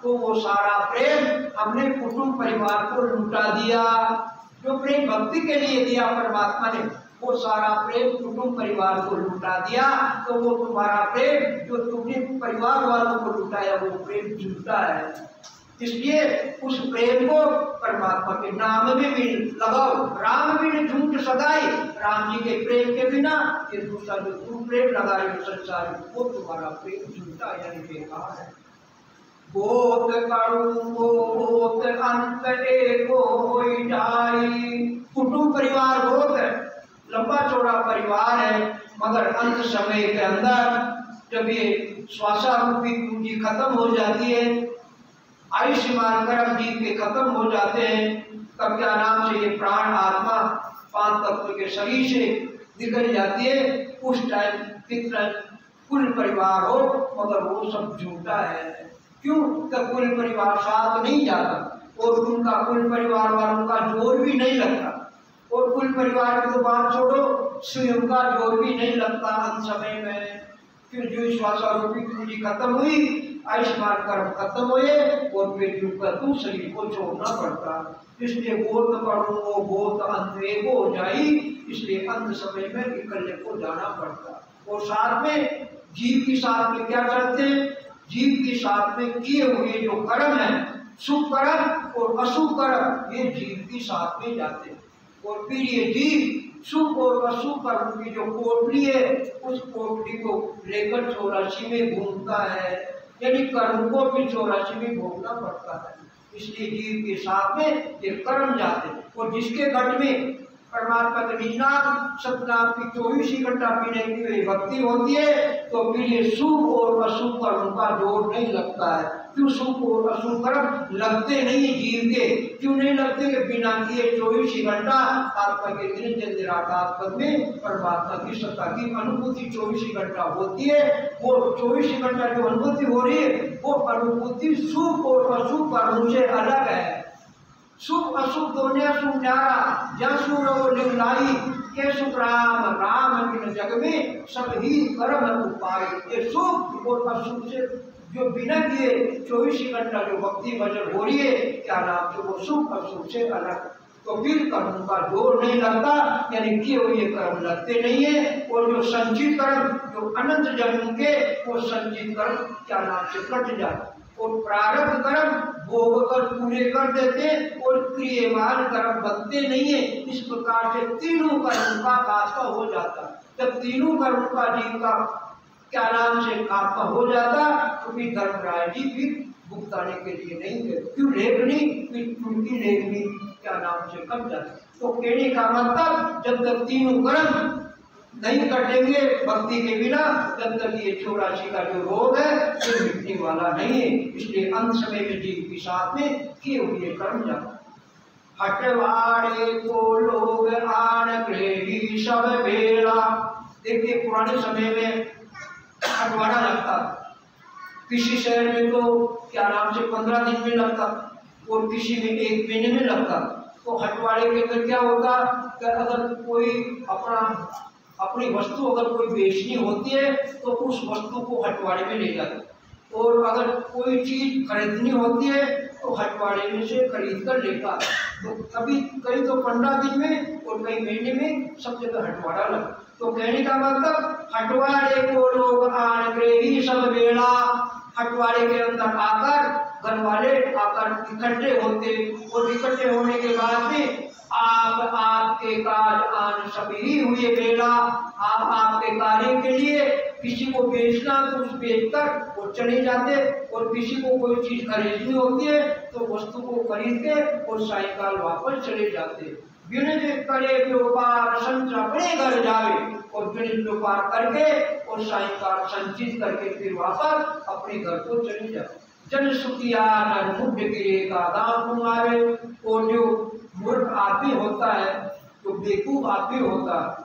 तो वो सारा प्रेम हमने कुटुंब परिवार को लुटा दिया। जो प्रेम भक्ति के लिए दिया परमात्मा ने, वो सारा प्रेम कुटुंब परिवार को लुटा दिया। तो वो तुम्हारा प्रेम जो तुमने परिवार वालों को लुटाया वो प्रेम झूठा है। इसलिए उस प्रेम को परमात्मा के नाम में भी लगाओ। राम बिन झूठ सदाई, राम जी के प्रेम के बिना ये दूसरा जो तुम प्रेम लगा रहे हो संसार में, वो तुम्हारा प्रेम झूठा यानी बेकार है। बहुत करूं बहुत अंत एको होई जाई। कुटुंब परिवार बहुत है, लंबा चौड़ा परिवार है, मगर अंत समय के अंदर जब ये श्वासा रूपी पूंजी खत्म हो जाती है, आयुष्मान कर्म जीव के खत्म हो जाते हैं, तब क्या नाम से ये प्राण आत्मा पांच तत्व के शरीर से निकल जाती है। उस टाइम कितना कुल परिवार हो, मगर वो सब झूठा है। क्यों? तब कुल परिवार साथ नहीं जाता और उनका कुल परिवार वालों का जोर भी नहीं लगता। और कुल परिवार की तो बात छोड़ो, स्वयं का जोर भी नहीं लगता अंत समय में। फिर जो श्वासारूपी पूंजी खत्म हुई, आयुष्मान कर्म खत्म हुए और फिर तू शरीर को छोड़ना पड़ता। इसलिए बहुत पढ़ो वो बहुत अंत एक हो जाई, इसलिए अंत समय में इकल्ले को जाना पड़ता। और साथ में जीव के साथ में क्या करते हैं? जीव के साथ में किए हुए जो कर्म है, शुभ कर्म और अशुभ कर्म, ये जीव के साथ में जाते हैं। और फिर ये जीव शुभ और अशुभ कर्म की जो कोटली है, उस कोटली को लेकर 84 में घूमता है, यानी कर्म को भी 84 में भोगना पड़ता है। इसलिए जीव के साथ में ये कर्म जाते हैं। और जिसके घट में परमात्मा के निज नाम सतनाम की 24 घंटा पीने की भक्ति होती है, तो फिर ये शुभ और अशुभ कर्म का जोर नहीं लगता है। क्यों शुभ और अशुभ कर्म लगते नहीं है जीव के? क्यों नहीं लगते? कि बिना किए 24 घंटा आत्मा के निरंजन निराकार में परमात्मा की सत्ता की अनुभूति 24 घंटा होती है। वो 24 घंटा जो अनुभूति हो रही है वो अनुभूति शुभ और अशुभ कर्मों से अलग है। शुभ अशुभ दोनों शुभ न्यारा जसूर और निर्लाई के शुभ राम राम बिन जग में सब ही कर्म उपाय। ये शुभ और अशुभ से जो बिना किए 24 घंटा जो भक्ति भजन हो रही है, क्या नाम से वो शुभ अशुभ से अलग। तो फिर कर्म का जोर नहीं लगता, यानी किए हुए कर्म लगते नहीं है। और जो संचित कर्म जो अनंत जन्म के वो संचित कर्म क्या नाम से कट जाते और प्रारब्ध कर्म भोग कर पूरे कर देते और क्रियमान कर्म बनते नहीं है। इस प्रकार से तीनों कर्म का खात्मा हो जाता। जब तीनों कर्म का जीव का क्या नाम से खात्मा हो जाता तो फिर धर्मराय जी फिर भुगताने के लिए नहीं गए। क्यों लेखनी? फिर उनकी लेखनी क्या नाम से कम जाती। तो कहने का मतलब जब तक तीनों कर्म नहीं कटेंगे भक्ति के बिना, तब तक ये 84 का जो रोग है ये मिटने वाला नहीं है। इसलिए अंत समय में जीव के साथ में किए हुए कर्म जाता। हटवाड़े को लोग आन ग्रेही सब बेला। देखिए पुराने समय में हटवाड़ा लगता, किसी शहर में तो क्या नाम से 15 दिन में लगता और किसी में 1 महीने में लगता। तो हटवाड़े के अंदर क्या होता कि अगर कोई अपनी वस्तु अगर कोई बेचनी होती है तो उस वस्तु को हटवाड़े में ले जाते, और अगर कोई चीज खरीदनी होती है तो हटवाड़े में से खरीद कर लेता। तो कभी कई तो 15 दिन में और कई महीने में सब जगह हटवाड़ा लगा। तो कहने का मतलब हटवाड़े को लोग आन ग्रेही सब बेड़ा। हटवाड़े के अंदर आकर घर वाले आकर इकट्ठे होते और इकट्ठे होने के बाद में आप आपके कार्य आन सभी हुए बेला। आप आपके कार्य के लिए किसी को बेचना तो उस बेचकर वो चले जाते, और किसी को कोई चीज खरीदनी होती है तो वस्तु को खरीद के और सायकाल वापस चले जाते। बिन करे व्यापार संच अपने घर जावे, और बिन व्यापार करके और सायकाल संचित करके फिर वापस अपने घर को चले जाते। जन सुखिया नर मुद्ध गिरेगा दाम कुमारे। और जो मूर्ख आदमी होता है, जो बेवकूफ आदमी होता है,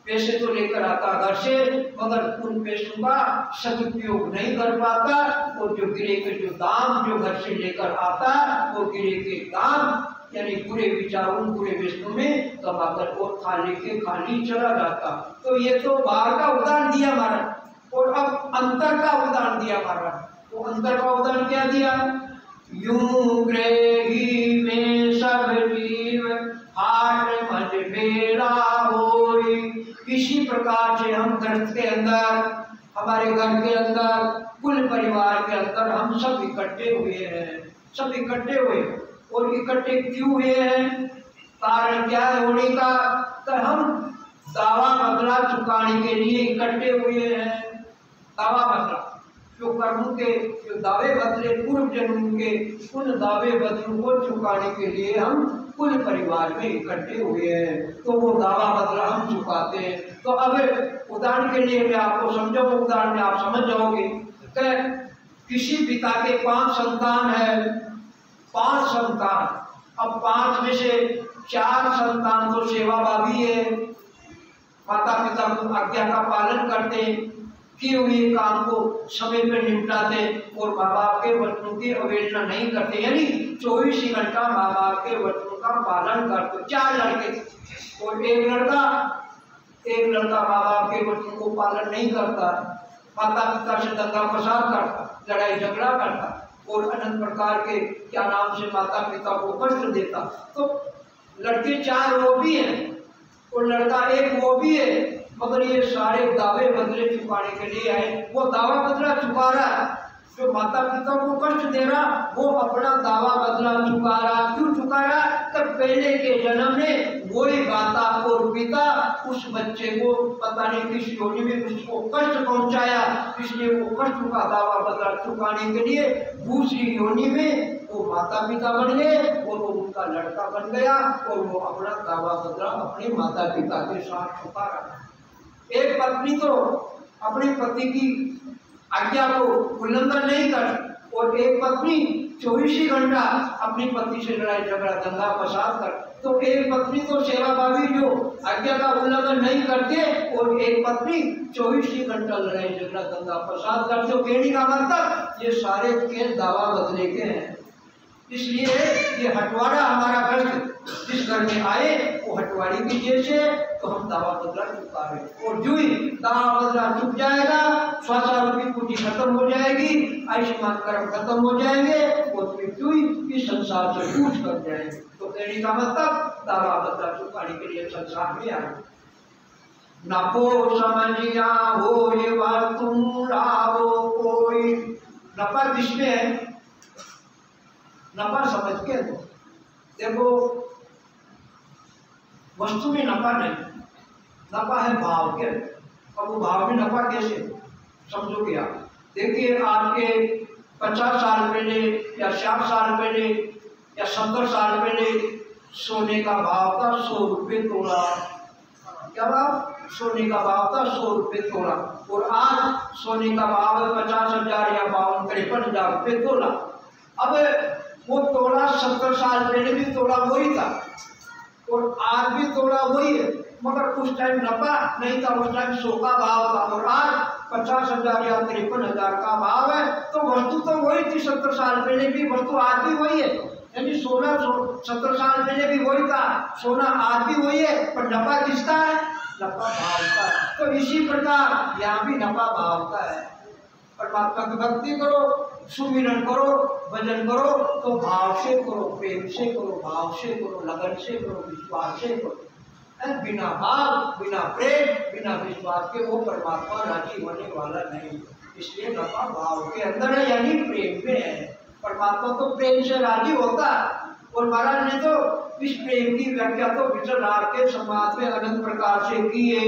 पैसे तो लेकर आता घर से मगर उन पैसों का सदुपयोग नहीं कर पाता। और जो गिरे के जो दाम जो घर से लेकर आता वो गिरे के दाम यानी बुरे विचारों बुरे व्यसनों में कमाकर और खाली के खाली चला जाता। तो ये तो बाहर का उदाहरण दिया महाराज, और अब अंतर का उदाहरण दिया महाराज। तो अंतर का उदाहरण क्या दिया? यूं ग्रेही में सब जीव हाट मज बेला होई। किसी प्रकार से हम घर के अंदर, हमारे घर के अंदर, कुल परिवार के अंदर हम सब इकट्ठे हुए हैं। सब इकट्ठे हुए, और इकट्ठे क्यों हुए हैं? कारण क्या है होने का? तो हम दावा बदला चुकाने के लिए इकट्ठे हुए हैं। दावा बदला जो कर्मों के जो दावे बदले पूर्व जन्म के उन दावे बदलों को चुकाने के लिए हम कुल परिवार में इकट्ठे हुए हैं। तो वो दावा बदला हम चुकाते हैं। तो अब उदाहरण के लिए मैं आपको समझाऊंगा, उदाहरण में आप समझ जाओगे। किसी पिता के 5 संतान है, 5 संतान। अब 5 में से 4 संतान तो सेवाभावी है, माता पिता को आज्ञा का पालन करते, किए हुए काम को समय पर निपटाते और माँ बाप के वचनों की अवहेलना नहीं करते, यानी 24 घंटा माँ बाप के वचनों का पालन करते। 4 लड़के और एक लड़का माँ बाप के वचनों को पालन नहीं करता, माता पिता से दंगा फसाद करता, लड़ाई झगड़ा करता और अनंत प्रकार के क्या नाम से माता पिता को कष्ट देता। तो लड़के 4 वो भी हैं और लड़का 1 वो भी है, मगर ये सारे दावे बदले चुकाने के लिए आए। वो दावा बदला चुका रहा है, जो माता पिता को कष्ट दे रहा वो अपना दावा बदला चुका रहा। क्यों चुका रहा? तब पहले के जन्म में वही माता और पिता उस बच्चे को पता नहीं किस योनि में उसको कष्ट पहुंचाया, इसलिए वो कष्ट का दावा बदला चुकाने के लिए दूसरी योनि में वो माता पिता बन गए और वो उनका लड़का बन गया और वो अपना दावा बदला अपने माता पिता के साथ चुका रहा। एक पत्नी तो अपने पति की आज्ञा को उल्लंघन नहीं कर, और एक पत्नी 24 घंटा अपनी पति से लड़ाई झगड़ा दंगा फसाद कर, तो एक पत्नी तो सेवा भावी जो आज्ञा का उल्लंघन नहीं करते, और एक पत्नी 24 घंटा लड़ाई झगड़ा दंगा फसाद करते। तो कहने का मतलब ये सारे के दावा बदले के हैं। इसलिए ये हटवाड़ा हमारा घर जिस घर में आए वो हटवाड़ी की जैसे, तो हम दावा बदला चुका है, और जो ही दावा बदला चुक जाएगा, स्वाचारोपी पूंजी खत्म हो जाएगी, आयुष्मान कर्म खत्म हो जाएंगे, और फिर जो ही इस संसार से कूच कर जाएंगे। तो कहने का मतलब दावा बदला चुकाने के लिए संसार में आए। नपो समझिया हो ये बात तुम लाओ कोई, नपा किसमें है? नफा समझ के देखो, वस्तु में नफा नहीं, नफा है भाव के। अब वो भाव में नफा कैसे समझोगे आप? देखिए, आज के 50 साल पहले या 60 साल पहले या 70 साल पहले सोने का भाव था 100 रुपये तोला। क्या भाव? सोने का भाव था 100 रुपये तोला, और आज सोने का भाव है 50,000 या 52-53,000 रुपये तोला। अब वो तोला 70 साल पहले भी तोला वही था, और आज भी तोला वही है, मगर उस टाइम नफा नहीं था, उस टाइम 100 का भाव था, और आज 50,000 या 53,000 का भाव है। तो वस्तु तो वही थी 70 साल पहले भी, वस्तु आज भी वही है। यानी सोना 70 साल पहले भी वही था, सोना आज भी वही है, पर नफा किसका है? नफा भाव का है। तो इसी प्रकार यहाँ भी नफा भाव का है। परमात्मा की भक्ति करो, सुमिरन करो, भजन करो, तो भाव से करो, प्रेम से करो, भाव से करो, लगन से करो, विश्वास से करो। बिना भाव, बिना प्रेम, बिना विश्वास के वो परमात्मा राजी होने वाला नहीं। इसलिए नफा भाव के अंदर है, यानी प्रेम में है। परमात्मा तो प्रेम से राजी होता है, और महाराज ने तो इस प्रेम की व्याख्या तो विचरनार के समाज में अनंत प्रकार से की है,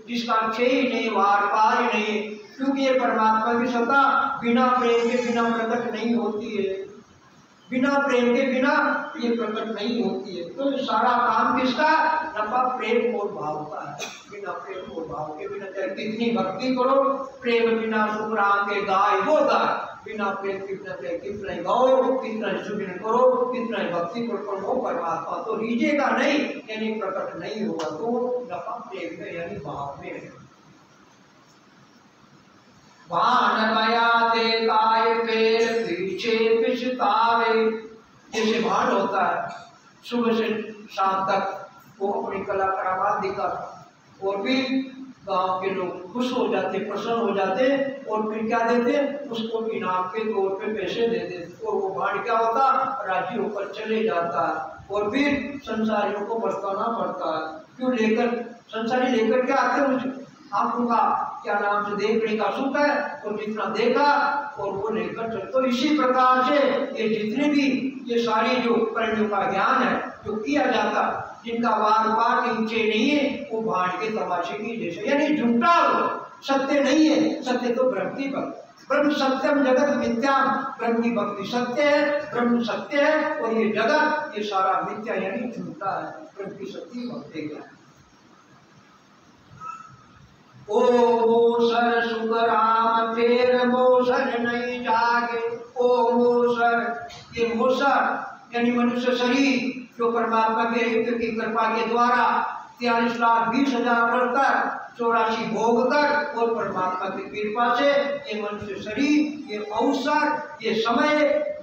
जिसका क्षय ही नहीं, वार पार ही नहीं, क्योंकि ये परमात्मा की सत्ता बिना प्रेम के बिना प्रकट नहीं होती है, बिना प्रेम के बिना ये प्रकट नहीं होती है। तो सारा काम किसका? नफा प्रेम और भाव का है। बिना प्रेम और भाव के बिना चाहे कितनी भक्ति करो, प्रेम बिना सुख राम के गाय वो गाय, बिना प्रेम के बिना चाहे कितना गाओ, कितना सुमिरन करो, कितना भक्ति करो, वो परमात्मा तो रीझेगा नहीं, यानी प्रकट नहीं होगा। तो नफा प्रेम में यानी भाव में है। भान माया ते काय पैर पीछे पिछतावे, जैसे भान होता है सुबह से शाम तक वो अपनी कला करामात दिखाता, और फिर गांव के लोग खुश हो जाते, प्रसन्न हो जाते, और फिर क्या देते? उसको इनाम के तौर पे पैसे दे देते, और वो भान क्या होता? राजी होकर चले जाता है, और फिर संसारियों को बरताना पड़ता है। क्यों? लेकर संसारी लेकर क्या आते हैं? आंखों का क्या नाम से देखने का सुख है, तो जितना देखा और वो लेकर चल। तो इसी प्रकार से ये जितने भी ये सारी जो प्राणियों का ज्ञान है जो किया जाता, जिनका वार पार के नीचे नहीं है, वो भाड़ के तमाशे की जैसे, यानी झूठा हो, सत्य नहीं है। सत्य तो ब्रह्म की भक्ति, ब्रह्म सत्यम जगत मिथ्याम, ब्रह्म की भक्ति सत्य है, ब्रह्म सत्य है, और ये जगत ये सारा मिथ्या यानी झूठा है। ब्रह्म की सत्य भक्ति क्या है? ओ मोसर सुख राम तेर मोसर नहीं जागे। ओ मोसर, ये मोसर यानी मनुष्य शरीर जो परमात्मा के हित की कृपा के द्वारा 43,20,000 वर्ष तक 84 भोग तक और परमात्मा की कृपा से ये मनुष्य शरीर, ये अवसर, ये समय,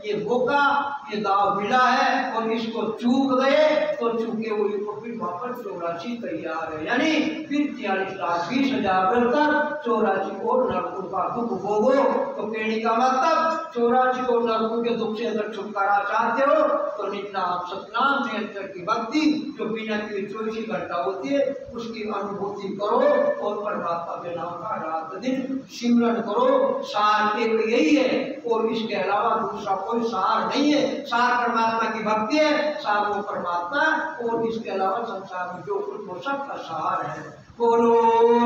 ये मौका, ये दाव मिला है, और इसको चूक गए तो चूके हुए को फिर वापस 84 तैयार है। यानी फिर 43,20,000 वर्ष तक 84 और नरकों का दुख भोगो। तो कहने का मतलब 84 और नरकों के दुख से अगर छुटकारा चाहते हो तो नित्याम सतनाम निरंतर की भक्ति जो बिना के 24 घंटा होती है उसकी अनुभूति करो, और परमात्मा के नाम का रात दिन सिमरन करो। सार एक यही है, और इसके अलावा दूसरा कोई सार नहीं है। सार परमात्मा की भक्ति है, सार वो परमात्मा, और इसके अलावा संसार में जो कुछ वो सब का सार है। बोलो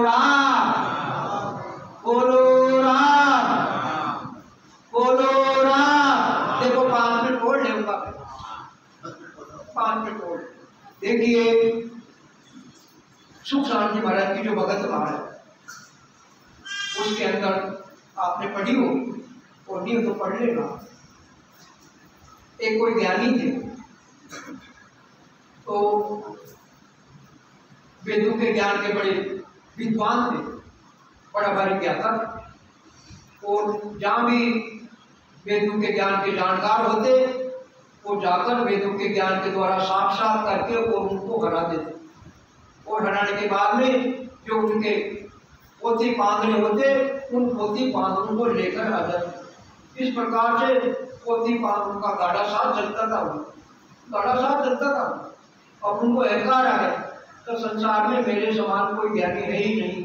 राम, बोलो राम, बोलो राम। देखो 5 मिनट और लेऊंगा, 5 मिनट और। देखिए सुख शांति महाराज की जो भगत महाराज, उसके अंदर आपने पढ़ी हो और नहीं तो पढ़ लेना। एक कोई ज्ञानी थे, तो वेदों के ज्ञान के बड़े विद्वान थे, बड़ा भारी ज्ञाता था। और जहाँ भी वेदों के ज्ञान के जानकार होते, वो जाकर वेदों के ज्ञान के द्वारा साक्षात करके और उनको हरा देते। और हराने के बाद में जो उनके पोती पांदरे होते, उन पोती पांदरों को लेकर आ जाते। इस प्रकार से पोती पांदरों का गाढ़ा साथ चलता था, गाढ़ा साथ चलता था। अब उनको अहंकार आ गया, तो संसार में मेरे समान कोई ज्ञानी है ही नहीं।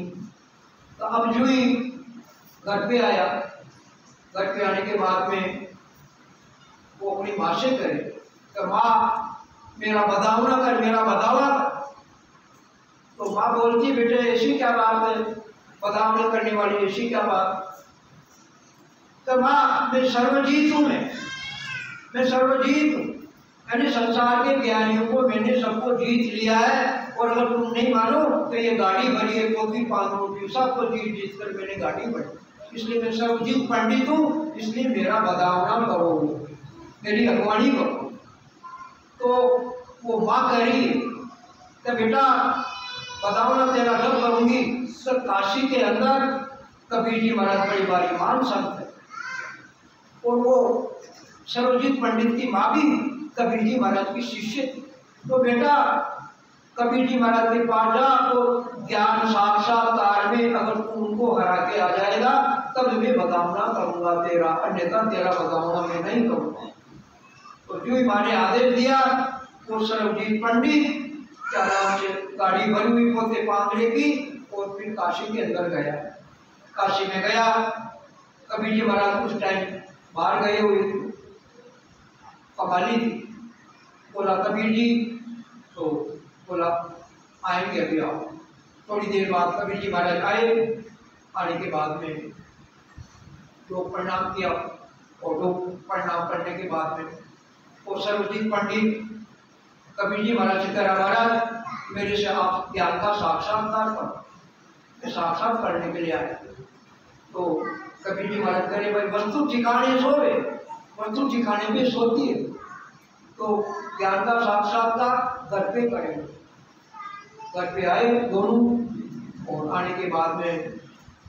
तो अब जो ही घर पे आया, घर पे आने के बाद में वो अपनी माँ से करे कि माँ मेरा बदावना कर, मेरा बदावा कर। तो माँ बोलती बेटे ऐसी क्या बात है, बदावना करने वाली ऐसी क्या बात। तो माँ मैं सर्वजीत हूँ, मैं सर्वजीत हूँ, मैंने संसार के ज्ञानियों को मैंने सबको जीत लिया है। और अगर तुम नहीं मानो तो ये गाड़ी भरी है पोती पांडवों की, सबको जीत कर मैंने गाड़ी भरी, इसलिए मैं सर्वजीत पंडित हूँ, इसलिए मेरा बदावना करो, मेरी अगवानी करो। तो वो माँ कह रही है कि बेटा बदावना तेरा जब करूंगी तो काशी के अंदर कबीर जी महाराज बड़ी बारी मान संत है, और वो सर्वजीत पंडित की माँ भी कबीर जी महाराज की शिष्य थी। तो बेटा कबीर जी महाराज के पास जा, तो ज्ञान साक्षात्कार में अगर तू उनको हरा के आ जाएगा तब मैं बदावना करूंगा तेरा, अन्यथा तेरा बदावना मैं नहीं करूंगा। तो जो ही माँ ने आदेश दिया, वो सर्वजीत पंडित क्या नाम से गाड़ी भरी हुई पोते पांदरे की, और फिर काशी के अंदर गया। काशी में गया, कबीर जी महाराज उस टाइम बाहर गए हुए थे, कमाली थी। बोला कबीर जी, तो बोला आएंगे अभी आओ। थोड़ी देर बाद कबीर जी महाराज आए। आने के बाद में लोग प्रणाम किया, और लोग प्रणाम करने के बाद में वो सर्वजीत पंडित कबीर जी महाराज से कहा महाराज मेरे से आप ज्ञान का साक्षात्कार करो, मैं साक्षात करने के लिए आए। तो कबीर जी महाराज करे भाई वस्तु ठिकाने सोए, वस्तु ठिकाने में सोती है, तो ज्ञान का साक्षात्कार घर पे करेंगे। घर पे आए दोनों, और आने के बाद में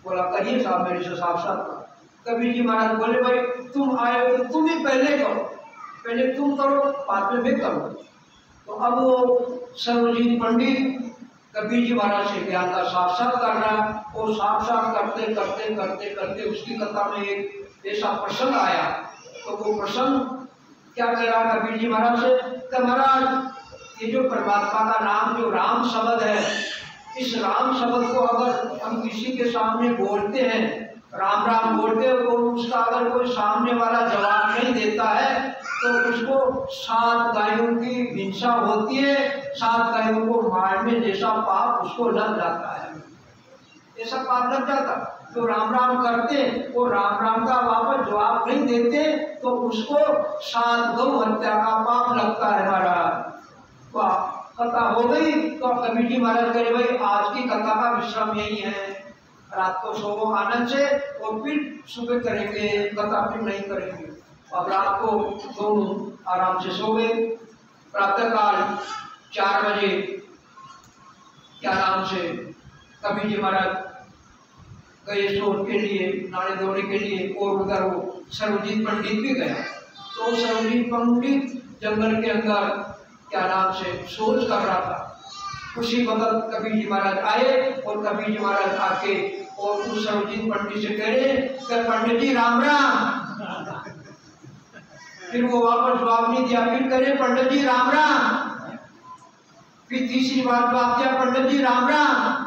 बोला करिए साहब मेरे से साक्षात्कार। कबीर जी महाराज बोले भाई तुम आए हो तो तुम ही पहले करो, पहले तुम करो बाद में मैं करूँ। तो अब वो सर्वजीत पंडित कबीर जी महाराज से ज्ञान का साक्षात कर रहा, और साक्षात करते करते करते करते उसकी कथा में एक ऐसा प्रसंग आया। तो वो प्रसंग क्या कह रहा कबीर जी महाराज से कि महाराज ये जो परमात्मा का नाम जो राम शब्द है, इस राम शब्द को अगर हम किसी के सामने बोलते हैं, राम राम बोलते हैं, तो उसका अगर कोई सामने वाला जवाब नहीं देता है तो उसको 7 गायों की हिंसा होती है, 7 गायों को मारने जैसा पाप उसको लग जाता है, ऐसा पाप लग जाता। तो राम राम करते और राम राम का वापस जवाब नहीं देते तो उसको 7 गौ हत्या का पाप लगता है। महाराज कथा हो गई। तो कबीर जी महाराज करे भाई आज की कथा का विश्राम यही है, रात को सोओ आनंद से और फिर सुबह करेंगे कथा, फिर नहीं करेंगे। अब रात को दोनों आराम से सो गए। प्रातःकाल 4 बजे क्या नाम से कबीर जी महाराज गए सोने के लिए, नाने धोने के लिए, और उधर वो सर्वजीत पंडित भी गया। तो सर्वजीत पंडित जंगल के अंदर क्या नाम से सोच कर रहा था। उसी वक्त कबीर जी महाराज आए, और कबीर जी महाराज आके और उस सर्वजीत पंडित से कह रहे कि पंडित जी राम राम। फिर वो वापस जवाब नहीं दिया, फिर करे पंडित जी राम राम। फिर तीसरी बार जवाब दिया पंडित जी राम राम।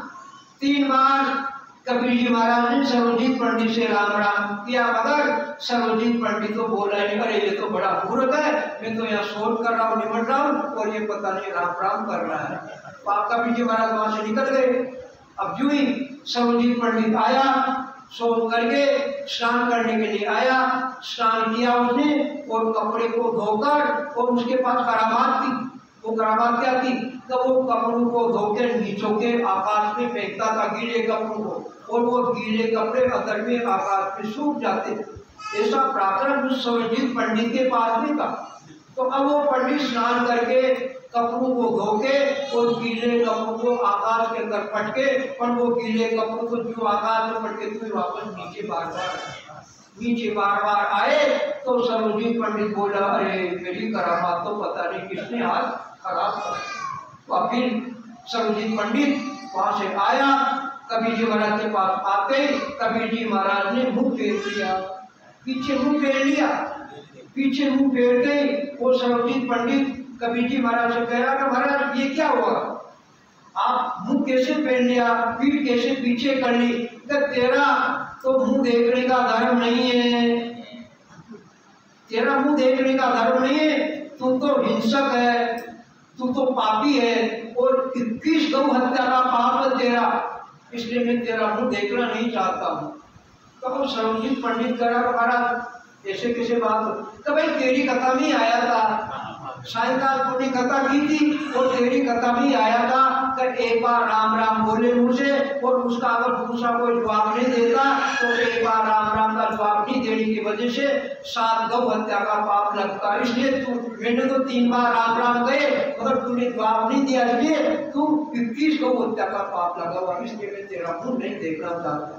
3 बार कबीर जी महाराज ने सर्वजीत पंडित से राम राम किया, मगर सर्वजीत पंडित तो बोला नहीं, अरे ये तो बड़ा मूर्ख है, मैं तो यहाँ शोध कर रहा हूँ, निमट रहा हूँ, और ये पता नहीं राम राम कर रहा है। कबीर जी महाराज वहां से निकल गए। अब जो ही सर्वजीत पंडित आया, शोध करके स्नान करने के लिए आया, स्नान किया उसने, और कपड़े को धोकर, और उसके पास करामात थी। वो करामात क्या थी? तो वो कपड़ों को धोकर नीचों के आकाश में फेंकता था, गीले कपड़ों को, और वो गीले कपड़े अंदर में आकाश में सूख जाते। ऐसा प्राकरण उस सर्वजीत पंडित के पास भी था। तो अब वो पंडित स्नान करके कपड़ों को धोके और गीले कपड़ों को आकाश के अंदर पटके, और वो गीले कपड़ों को जो आकाश में पटके तो वापस नीचे बार बार आए। तो सर्वजीत पंडित बोला, अरे मेरी करामात तो पता नहीं किसने हाथ खराब कर। तो फिर सर्वजीत पंडित वहां से आया, कबीर जी महाराज के पास आते ही कबीर जी महाराज ने मुंह फेर लिया, पीछे मुंह फेर लिया। पीछे मुंह फेरते ही वो सर्वजीत पंडित कबीर जी महाराज से कह रहा कि महाराज ये क्या हुआ, आप मुंह कैसे फेर लिया, पीठ कैसे पीछे कर ली, तेरा तो मुंह देखने का धर्म नहीं है, तेरा मुंह देखने का धर्म नहीं है, तू तो हिंसक है, तू तो पापी है, और 21 गौ हत्या का पाप है तेरा, इसलिए मैं तेरा मुंह देखना नहीं चाहता हूँ। तो सर्वजीत पंडित कह रहा महाराज ऐसे कैसे बात हो, तो भाई तेरी कथा में आया था, सायंकाल तूने कथा की थी और तेरी कथा में आया था कि एक बार राम राम बोले मुझे, और उसका अगर दूसरा कोई जवाब नहीं देता तो एक बार राम राम का जवाब नहीं देने की वजह से 7 गौ हत्या का पाप लगता। इसलिए तू, मैंने तो 3 बार राम राम गए मगर तूने जवाब नहीं दिया, इसलिए तू 21 गौ हत्या का पाप लगा हुआ, इसलिए मैं तेरा मुंह नहीं देखना चाहता।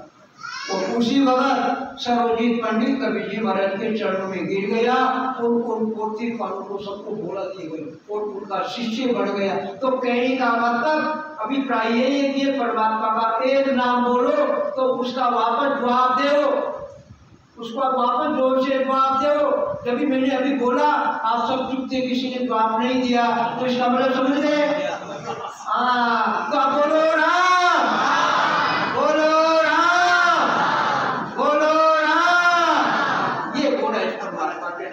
और उसी वक्त सर्वजीत पंडित कबीर जी महाराज के चरणों में गिर गया, उनको मूर्ति को सबको बोला दी गई और उनका शिष्य बढ़ गया। तो कहने का मतलब अभिप्राय यही है कि परमात्मा का एक नाम बोलो तो उसका वापस जवाब दो, उसका वापस जोर से जवाब दो। जब भी मैंने अभी बोला आप सब चुप थे, किसी ने जवाब नहीं दिया, तो इसका मतलब समझ गए। हाँ, तो आप बोलो राम, बोलो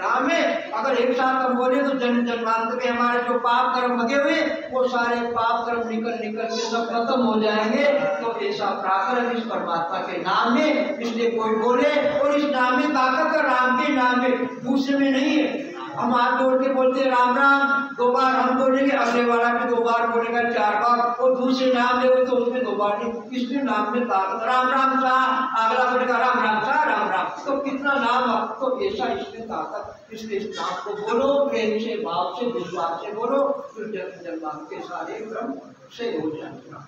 नाम है। अगर एक साथ हम बोले तो जन्म जन्मांतर के हमारे जो पाप कर्म लगे हुए वो सारे पाप कर्म निकल के सब खत्म हो जाएंगे। तो ऐसा प्राकरण इस परमात्मा के नाम में, इसलिए कोई बोले और इस नाम में ताकत है, राम के नाम में, दूसरे में नहीं है। हम हाथ जोड़ के बोलते हैं राम राम, 2 बार हम बोलेंगे, अगले वाला भी 2 बार बोलेगा, 4 बार, और दूसरे नाम ले तो उसमें 2 बार नहीं, इसमें नाम में ताकत, राम राम सा, अगला बोलेगा राम राम सा, राम राम, तो कितना नाम है, तो ऐसा इसमें ताकत। इसलिए इस नाम को बोलो, प्रेम से, भाव से, विश्वास से बोलो, तो जन्म जन्मांतर के सारे क्रम से हो जाएगा।